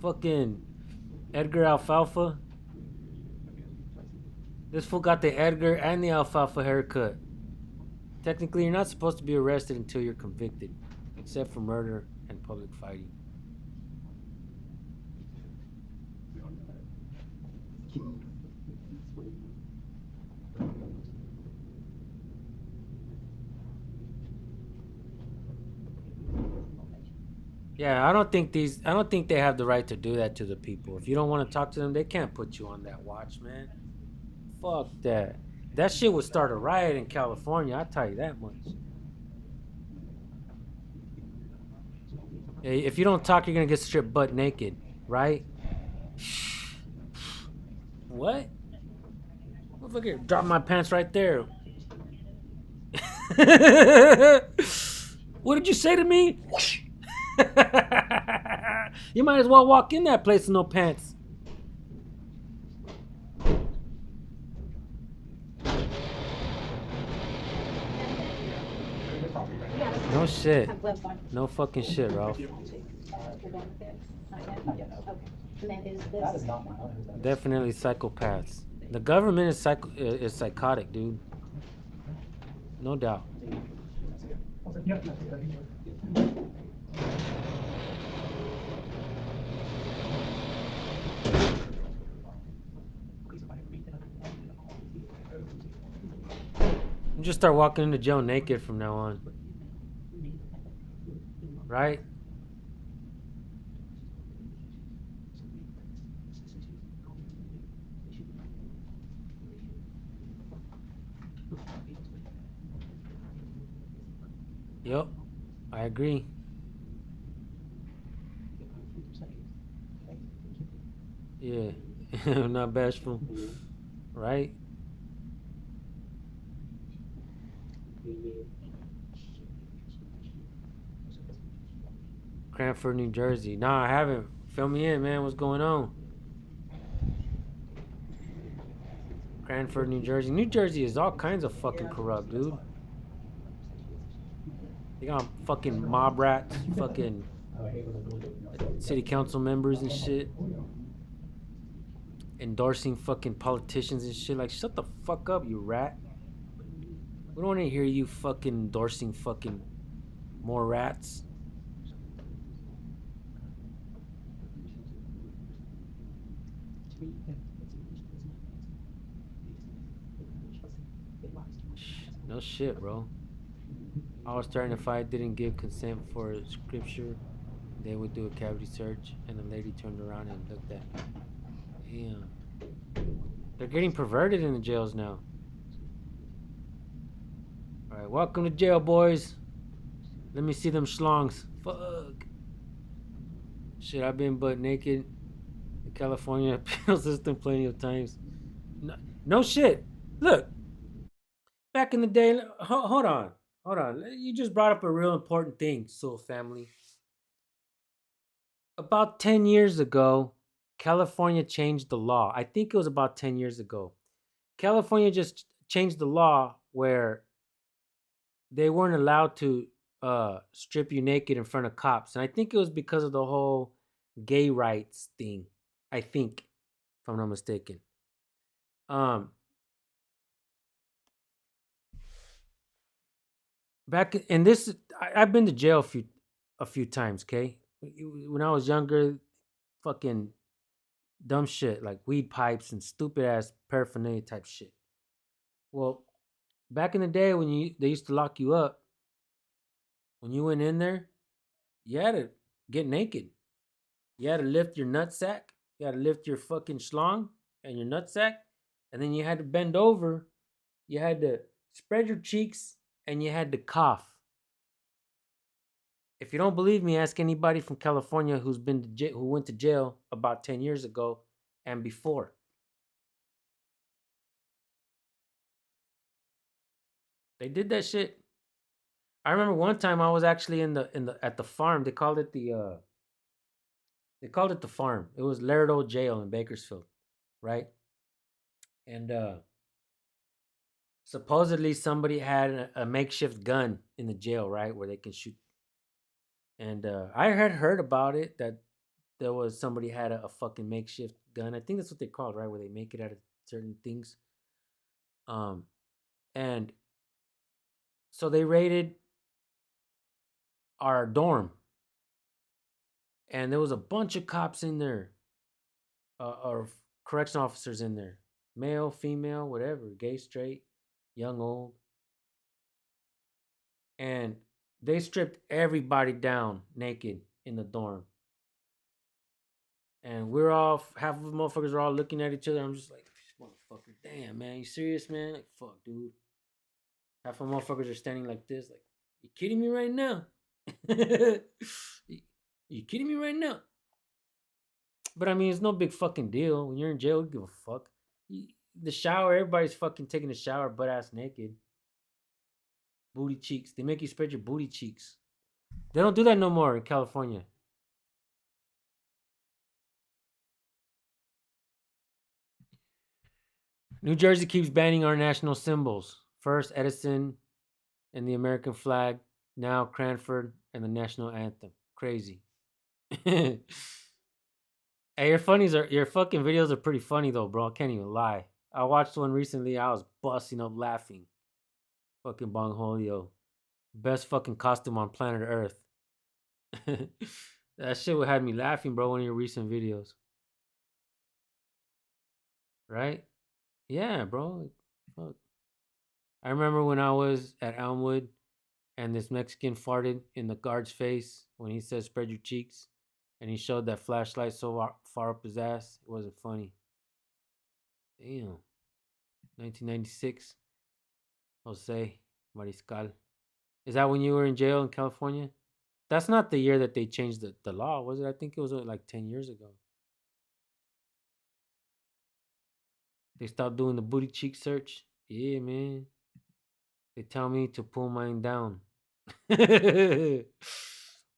Fucking Edgar Alfalfa. This fool got the Edgar and the Alfalfa haircut. Technically, you're not supposed to be arrested until you're convicted, except for murder and public fighting. Yeah, I don't think they have the right to do that to the people. If you don't want to talk to them, they can't put you on that watch, man. Fuck that. That shit would start a riot in California, I'll tell you that much. Hey, if you don't talk, you're gonna get stripped butt naked, right? What? Motherfucker, drop my pants right there. What did you say to me? You might as well walk in that place with no pants. No shit. No fucking shit, Ralph. Definitely psychopaths. The government is psychotic, dude. No doubt. You just start walking into jail naked from now on. Right? Yep, I agree. Yeah, I'm not bashful, right? Cranford, New Jersey. Nah, I haven't. Fill me in, man. What's going on? Cranford, New Jersey. New Jersey is all kinds of fucking corrupt, dude. They got fucking mob rats, fucking city council members and shit. Endorsing fucking politicians and shit. Like, shut the fuck up, you rat. We don't want to hear you fucking endorsing fucking more rats. No shit, bro. I was starting if I didn't give consent for scripture, they would do a cavity search, and the lady turned around and looked at me. Damn. They're getting perverted in the jails now. Alright, welcome to jail, boys. Let me see them schlongs. Fuck. Shit, I've been butt naked in California appeal system plenty of times. No shit. Look. Back in the day, hold on. You just brought up a real important thing, Soul Family. About 10 years ago, California changed the law. I think it was about 10 years ago. California just changed the law where they weren't allowed to strip you naked in front of cops. And I think it was because of the whole gay rights thing. I think, if I'm not mistaken. Back in this, I've been to jail a few times. Okay, when I was younger, fucking dumb shit like weed pipes and stupid ass paraphernalia type shit. Well, back in the day when they used to lock you up, when you went in there, you had to get naked. You had to lift your nutsack. You had to lift your fucking schlong and your nutsack, and then you had to bend over. You had to spread your cheeks. And you had to cough. If you don't believe me, ask anybody from California who's been to who went to jail about 10 years ago and before. They did that shit. I remember one time I was actually in the at the farm. They called it the farm. It was Laird Old Jail in Bakersfield, right? And supposedly somebody had a makeshift gun in the jail, right, where they can shoot. And I had heard about it that there was somebody had a fucking makeshift gun. I think that's what they call it, right, where they make it out of certain things. And so they raided our dorm, and there was a bunch of cops in there, or correction officers in there, male, female, whatever, gay, straight, young, old, and they stripped everybody down naked in the dorm. And we're all half of the motherfuckers are all looking at each other. I'm just like, motherfucker, damn man, you serious, man? Like, fuck, dude. Half of the motherfuckers are standing like this, like, you kidding me right now? You kidding me right now? But I mean, it's no big fucking deal. When you're in jail, you give a fuck. The shower, everybody's fucking taking a shower butt ass naked. Booty cheeks. They make you spread your booty cheeks. They don't do that no more in California. New Jersey keeps banning our national symbols. First, Edison and the American flag. Now, Cranford and the national anthem. Crazy. Hey, your fucking videos are pretty funny though, bro. I can't even lie. I watched one recently. I was busting up laughing. Fucking Bongholio. Best fucking costume on planet Earth. That shit had me laughing, bro. One of your recent videos. Right? Yeah, bro. Fuck. I remember when I was at Elmwood and this Mexican farted in the guard's face when he said spread your cheeks, and he showed that flashlight so far up his ass. It wasn't funny. Damn. 1996. Jose Mariscal. Is that when you were in jail in California? That's not the year that they changed the law, was it? I think it was like 10 years ago. They stopped doing the booty cheek search. Yeah, man. They tell me to pull mine down.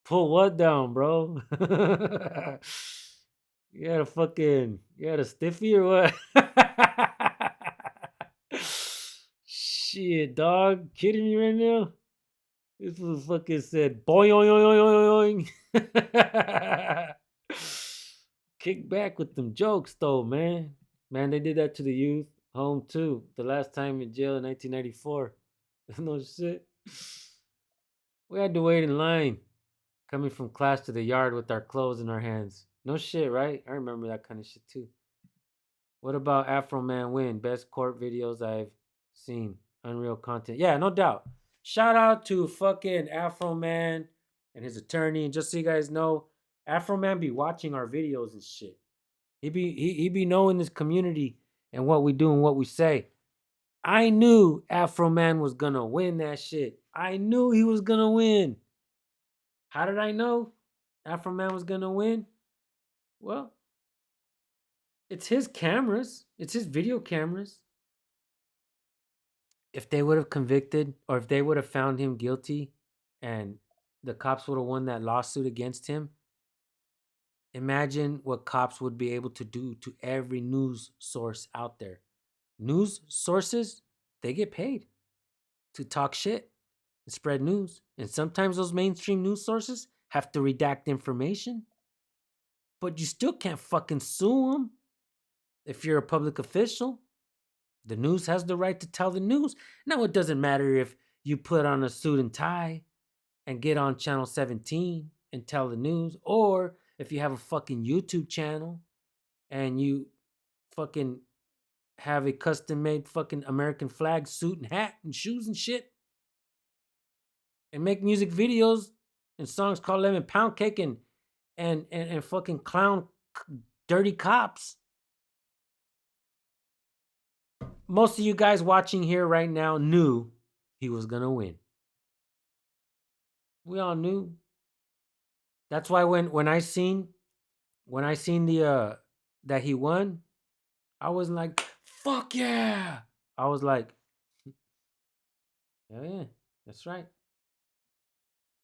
Pull what down, bro? You had a stiffy or what? Shit, dog. Kidding me right now? This was fucking said boing. Kick back with them jokes though, man. Man, they did that to the youth home too. The last time in jail in 1994. No shit. We had to wait in line, coming from class to the yard with our clothes in our hands. No shit, right? I remember that kind of shit too. What about Afro Man Win? Best court videos I've seen. Unreal content. Yeah, no doubt. Shout out to fucking Afro Man and his attorney. And just so you guys know, Afro Man be watching our videos and shit. He be knowing this community and what we do and what we say. I knew Afro Man was gonna win that shit. I knew he was gonna win. How did I know Afro Man was gonna win? Well, it's his cameras. It's his video cameras. If they would have convicted, or if they would have found him guilty and the cops would have won that lawsuit against him, imagine what cops would be able to do to every news source out there. News sources, they get paid to talk shit and spread news. And sometimes those mainstream news sources have to redact information. But you still can't fucking sue them if you're a public official. The news has the right to tell the news. Now, it doesn't matter if you put on a suit and tie and get on channel 17 and tell the news, or if you have a fucking YouTube channel and you fucking have a custom made fucking American flag suit and hat and shoes and shit and make music videos and songs called Lemon Pound Cake and fucking clown dirty cops. Most of you guys watching here right now knew he was gonna win. We all knew. That's why when I seen the that he won, I was like, fuck yeah. I was like, hell yeah, that's right.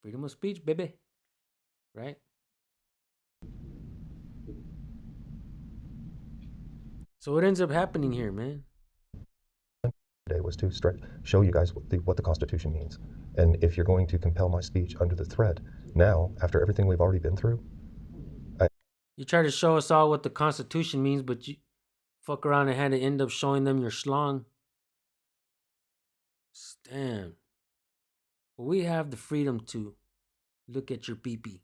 Freedom of speech, baby. Right? So what ends up happening here, man? Today was to show you guys what the Constitution means. And if you're going to compel my speech under the threat, now, after everything we've already been through, You try to show us all what the Constitution means, but you fuck around and had to end up showing them your schlong. Damn. Well, we have the freedom to look at your pee-pee.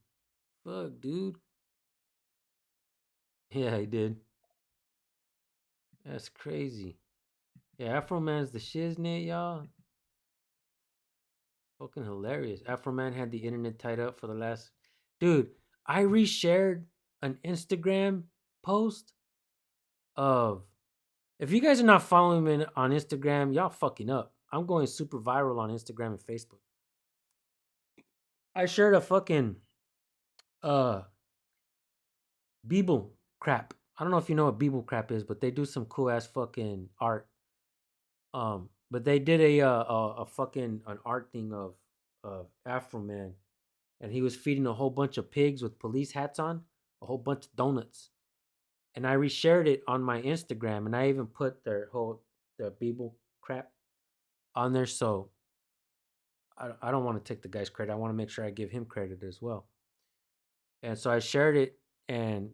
Fuck, dude. Yeah, he did. That's crazy. Yeah, Afro Man's the shiznit, y'all. Fucking hilarious. Afro Man had the internet tied up for the last... Dude, I reshared an Instagram post of... If you guys are not following me on Instagram, y'all fucking up. I'm going super viral on Instagram and Facebook. I shared a fucking Beeble crap. I don't know if you know what Beeble crap is, but they do some cool ass fucking art. But they did a fucking an art thing of Afro Man, and he was feeding a whole bunch of pigs with police hats on, a whole bunch of donuts, and I reshared it on my Instagram, and I even put the Beeble crap on there. So I don't want to take the guy's credit. I want to make sure I give him credit as well. And so I shared it, and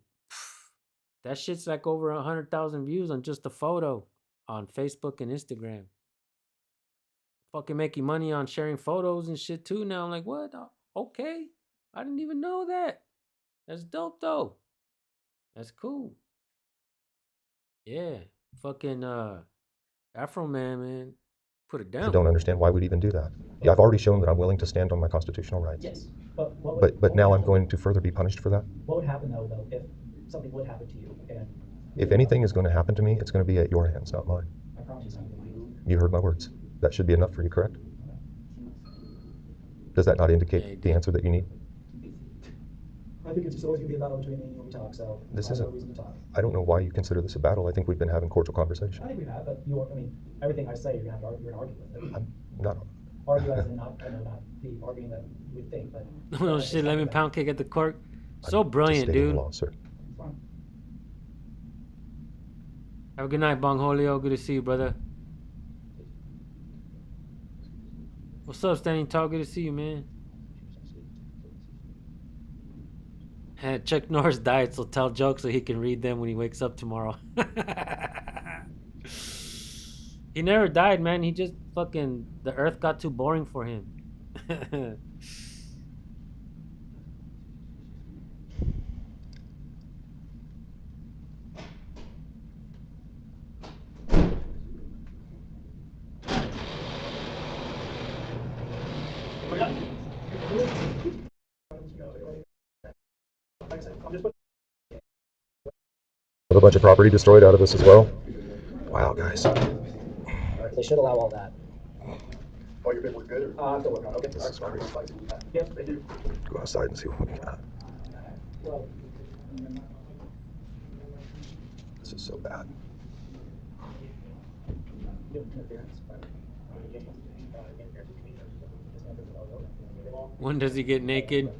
that shit's like over 100,000 views on just a photo on Facebook and Instagram. Fucking making money on sharing photos and shit too now. I'm like, what? Okay. I didn't even know that. That's dope though. That's cool. Yeah. Fucking Afro Man. Put it I down. don't understand why we'd even do that. Yeah, I've already shown that I'm willing to stand on my constitutional rights. Yes, But now I'm going to further be punished for that? What would happen though, if something would happen to you? And If anything is going to happen to me, it's going to be at your hands, not mine. I promise you something. You heard my words. That should be enough for you, correct? Does that not indicate the answer that you need? I think it's just always going to be a battle between me and you when we talk, so This there's no isn't. reason to talk. I don't know why you consider this a battle. I think we've been having cordial conversation. I think we have, but you won't, I mean, everything I say, you're going to have to argue with it. I'm not. Argue as in not the arguing that you would think, but... No shit, let me pound kick at the court. So I'm brilliant, just stating dude. the law, sir. Have a good night, Bongholio. Good to see you, brother. What's up, Standing Tall? Good to see you, man. Chuck Norris died, so tell jokes so he can read them when he wakes up tomorrow. He never died, man. He just fucking... The earth got too boring for him. A bunch of property destroyed out of this as well. Wow, guys. They should allow all that. Oh, your paperwork good? I'm still working on it. Okay. This is great. Yep, they do. Go outside and see what we got. Well, This is so bad. When does he get naked?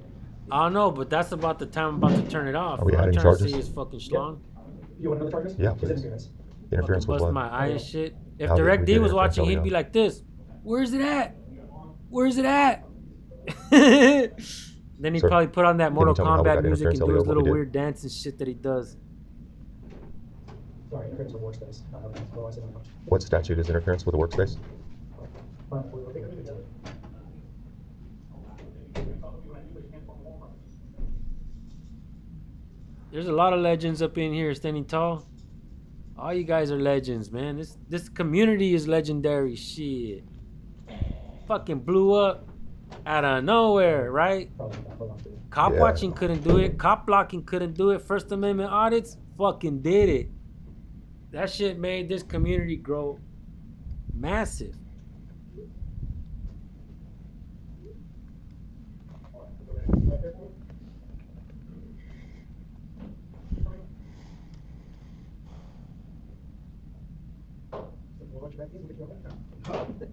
I don't know, but that's about the time I'm about to turn it off. Are we I'm adding trying charges? to see his fucking schlong. You want another charges? Yeah, Just please. interference. Interference Fucking with bust what? my eye and shit. If How did Direct we D get was interference? watching, Tell me he'd be how. like this. Where's it at? Where's it at? Then he'd Sir, probably put on that can you Mortal tell me how we got Kombat music and interference, do Elio, his what we little did? weird dance and shit that he does. Sorry, interference with workspace. Otherwise, I don't know. What statute is interference with a workspace? We're looking at it. There's a lot of legends up in here standing tall. All you guys are legends, man. This community is legendary shit. Fucking blew up out of nowhere, right? Probably not. Hold on to it. Cop Yeah. watching couldn't do it. Cop blocking couldn't do it. First Amendment audits fucking did it. That shit made this community grow massive. I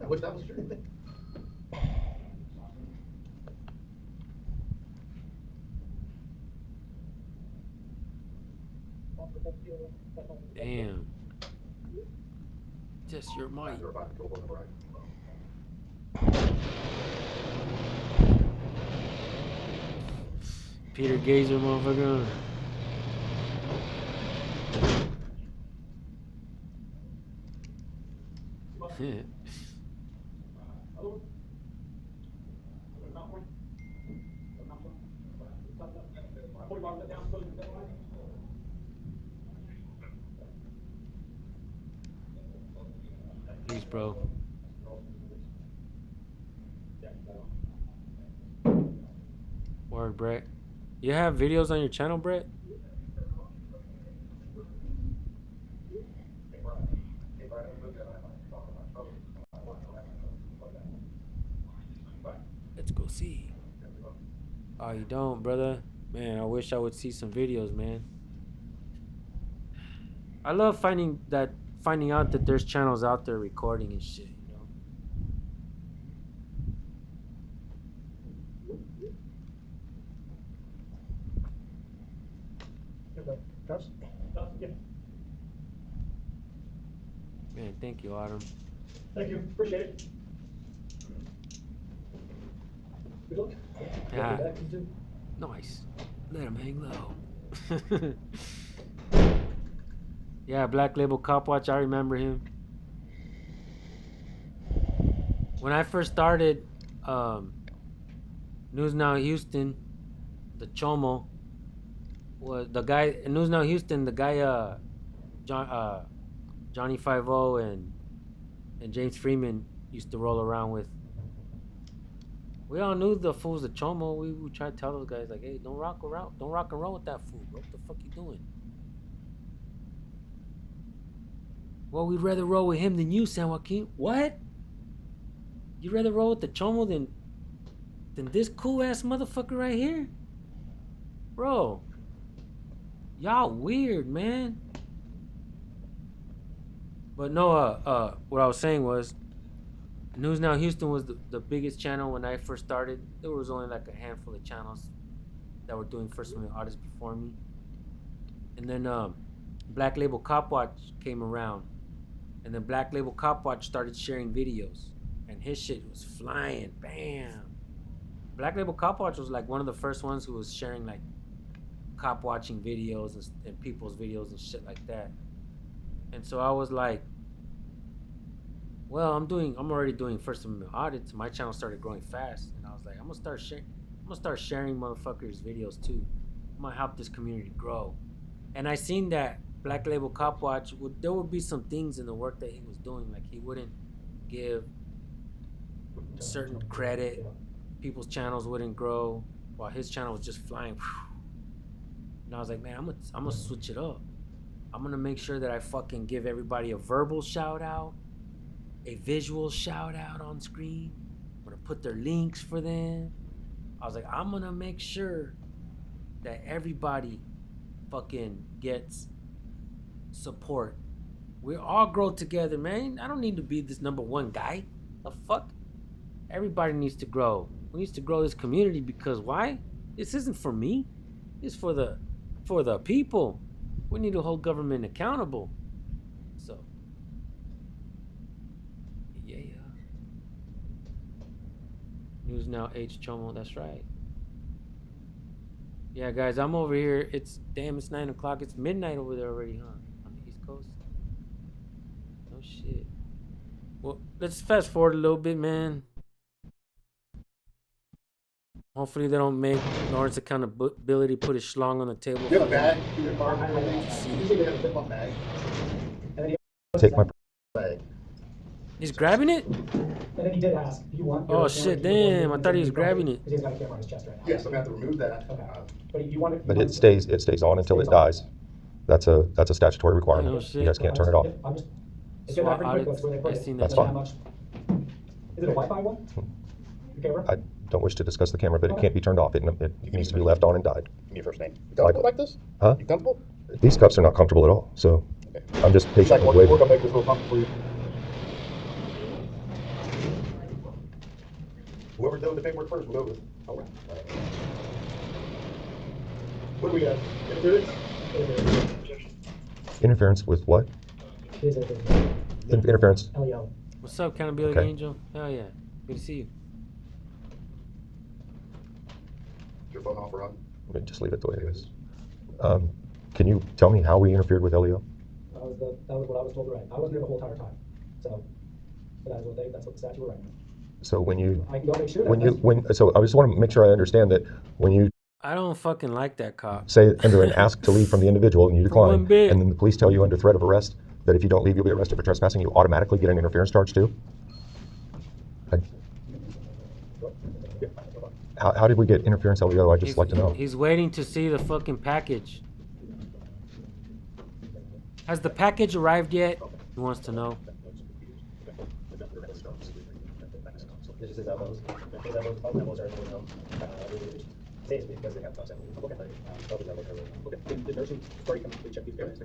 wish that was true. Damn. Just your mic. You're about to go on the right. Peter Gazer, motherfucker. Peace, bro. Word, Brett. You have videos on your channel, Brett? Let's go see. Oh, you don't, brother? Man, I wish I would see some videos, man. I love finding out that there's channels out there recording and shit, you know? Man, thank you, Autumn. Thank you. Appreciate it. Good luck. Yeah. Back into- Nice. Let him hang low. Yeah, Black Label Cop Watch, I remember him. When I first started News Now Houston, the Chomo was the guy in News Now Houston, the guy Johnny 50 and James Freeman used to roll around with. We all knew the fool's the Chomo. We would try to tell those guys like, hey, don't rock and roll with that fool, bro. What the fuck you doing? Well, we'd rather roll with him than you, San Joaquin. What? You'd rather roll with the Chomo than this cool ass motherfucker right here? Bro. Y'all weird, man. But no, what I was saying was News Now Houston was the biggest channel when I first started. There was only like a handful of channels that were doing first movement artists before me. And then Black Label Cop Watch came around. And then Black Label Cop Watch started sharing videos. And his shit was flying. Bam. Black Label Cop Watch was like one of the first ones who was sharing like cop watching videos and people's videos and shit like that. And so I was like, well, I'm already doing first amendment audits. My channel started growing fast, and I was like, I'm gonna start sharing motherfuckers' videos too. I'm gonna help this community grow. And I seen that Black Label Cop Watch there would be some things in the work that he was doing, like he wouldn't give certain credit. People's channels wouldn't grow, while his channel was just flying. And I was like, man, I'm gonna switch it up. I'm gonna make sure that I fucking give everybody a verbal shout out, a visual shout out on screen. I'm gonna put their links for them. I was like, I'm gonna make sure that everybody fucking gets support. We all grow together, man. I don't need to be this number one guy. The fuck? Everybody needs to grow. We need to grow this community because why? This isn't for me. It's for the people. We need to hold government accountable. So, yeah. News Now H Chomo, that's right. Yeah, guys, I'm over here. It's 9 o'clock. It's midnight over there already, huh? On the East Coast. No shit. Well, let's fast forward a little bit, man. Hopefully they don't make Lawrence accountability put his schlong on the table. You have a bag? Take my Bag. He's grabbing it? And then he did ask, do you want? Oh shit, damn, I thought he was grabbing it. Because he's got a camera on his chest right now. Yes, I'm gonna have to remove that. Okay. But you want it. But it stays on until it dies. That's a statutory requirement. Oh, shit. You guys can't turn it off. I'm just, it's getting that pretty quick, that's where they put I it. seen That's that. fine. Much. Is it a Wi-Fi one? Your camera? I don't wish to discuss the camera, but it can't be turned off. It needs to be left on and died. Give me your first name. You comfortable like this? Huh? You comfortable? These cuffs are not comfortable at all, so I'm just Like, patiently we're waiting. gonna make this real comfortable for you. Whoever's done the paperwork first, we'll go with it. All right. What do we got? Interference with what? Interference. What's up, Accountability Okay. Angel? Hell yeah. Good to see you. Is your phone off or on? Let me just leave it the way it is. Can you tell me how we interfered with LEO? That was what I was told to write. I wasn't there the whole entire time. So, but that's what the statute will write. So when you, I can go make sure so I just want to make sure I understand that when you I don't fucking like that cop. say under an ask to leave from the individual and you For one decline, bit. and then the police tell you under threat of arrest that if you don't leave, you'll be arrested for trespassing, you automatically get an interference charge too? How did we get interference LEO? I'd just like to know. He's waiting to see the fucking package. Has the package arrived yet? He wants to know.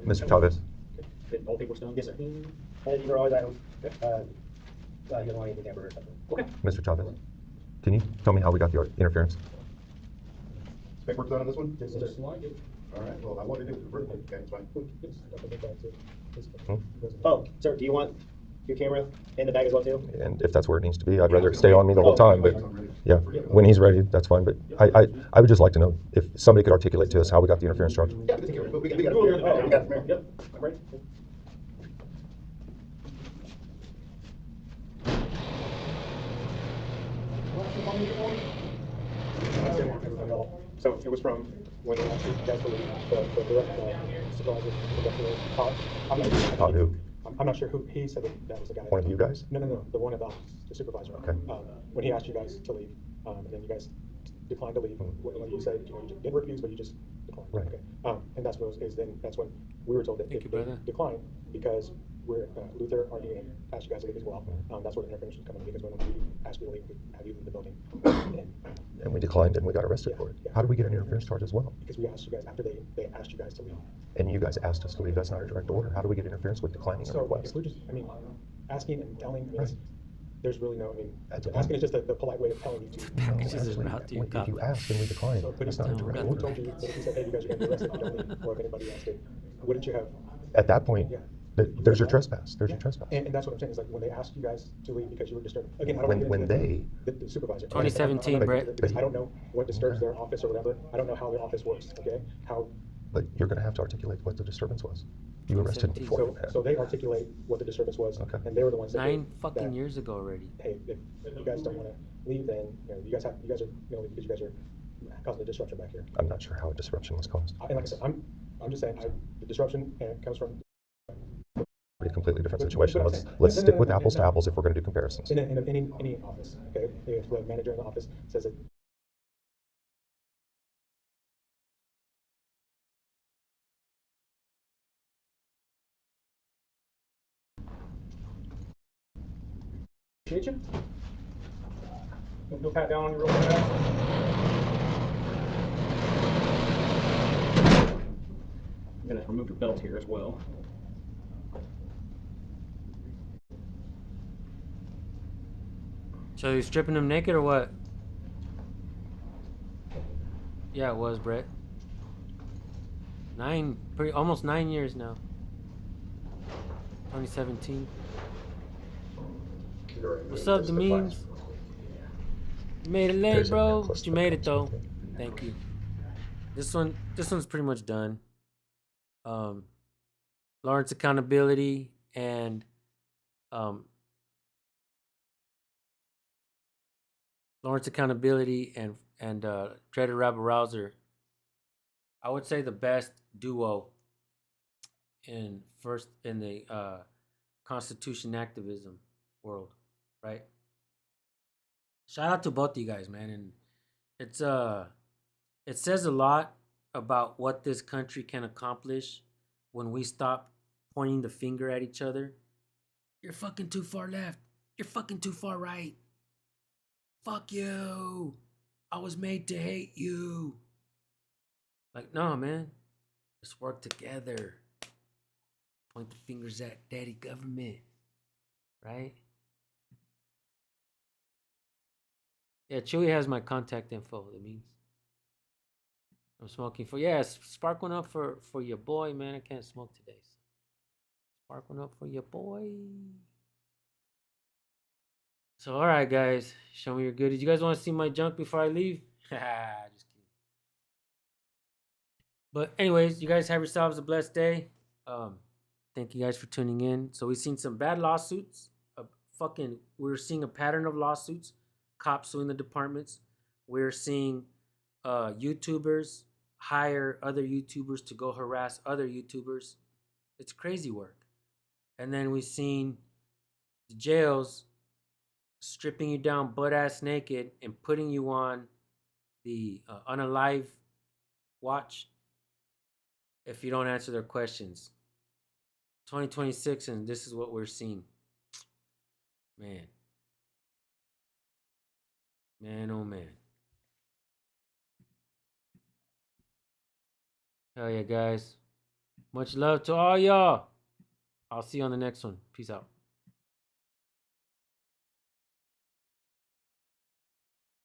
Mr. Chavez, All paperwork's done? Yes, sir. These are all his items. You don't want anything tampered or something. Okay. Mr. Chavez, can you tell me how we got the interference? Paperwork done on this one? Yes, sir. All right, well, I wanted to do it vertically. Okay, it's fine. Oh, sir, do you want your camera in the bag as well too? And if that's where it needs to be, I'd rather it stay on me the whole time, but yeah, when he's ready, that's fine. But I would just like to know if somebody could articulate to us how we got the interference charge. Yeah, we got it. We got it. Yep, I'm ready. So it was from when they actually guys believe the direct supervisor, Todd who? I'm not sure who, he said that was the guy. One of you guys? No, the one at the office, the supervisor. Okay. When he asked you guys to leave, and then you guys declined to leave, when you said, you didn't refuse, but you just declined. Right. Okay. And that's what that's when we were told that Thank if you, they brother. declined, because Luther already asked you guys to leave as well. That's where the interference was coming, because when we asked you to leave, we had you leave the building. And we declined and we got arrested for it. Yeah. How do we get an interference charge as well? Because we asked you guys, after they asked you guys to leave. And you guys asked us to leave, that's not a direct order. How do we get interference with declining a So request? if we're just, asking and telling, Right. there's really no, That's a asking is just the polite way of telling you to. Packages Actually, in route to your if cop. you asked and we declined, So, but that's if not a no, direct we order. told you, that if he said, hey, you guys are gonna be arrested if you don't leave, or if anybody else did, wouldn't you have? At that point, Yeah. there's your trespass. There's your trespass. And that's what I'm saying, is like, when they asked you guys to leave because you were disturbed, again, I don't. When- wanna when get into they- The supervisor. 2017, I'm not- Brett. Because I don't know what disturbs their office or whatever, I don't know how their office works, okay? How, But you're going to have to articulate what the disturbance was. You arrested 2017. before. so they articulate what the disturbance was, Okay. and they were the ones that. 9 that- fucking years ago already. Hey, if you guys don't wanna leave, then, you guys are, because you guys are causing a disruption back here. I'm not sure how a disruption was caused. And like I said, I'm just saying, the disruption comes from. A completely different But- situation. but- Let's no, stick no, with no, apples to no. apples if we're going to do comparisons. In any office, okay, if the manager in the office says that. Appreciate you. Go pat down on you real fast. I'm gonna remove your belt here as well. So you stripping him naked or what? Yeah, it was, Brett. Almost 9 years now. 2017. What's up, the memes? You made it late, There's a bro, necklace but you that made it comes though. with it. Thank you. This one's pretty much done. Lawrence accountability and Dreaded Rabble Rouser. I would say the best duo in the Constitution activism world, right? Shout out to both of you guys, man, and it says a lot about what this country can accomplish when we stop pointing the finger at each other. You're fucking too far left. You're fucking too far right. Fuck you. I was made to hate you. Like, no, man. Let's work together. Point the fingers at daddy government. Right? Yeah, Chewy has my contact info. That means I'm smoking for. Yeah, spark one up for your boy, man. I can't smoke today. So. Spark one up for your boy. So all right, guys, show me your goodies. You guys want to see my junk before I leave? Just kidding. But anyways, you guys have yourselves a blessed day. Thank you guys for tuning in. So we've seen some bad lawsuits. We're seeing a pattern of lawsuits. Cops suing the departments. We're seeing YouTubers hire other YouTubers to go harass other YouTubers. It's crazy work. And then we've seen the jails stripping you down butt ass naked and putting you on the unalive watch if you don't answer their questions. 2026, and this is what we're seeing. Man, oh man. Hell yeah, guys. Much love to all y'all. I'll see you on the next one. Peace out.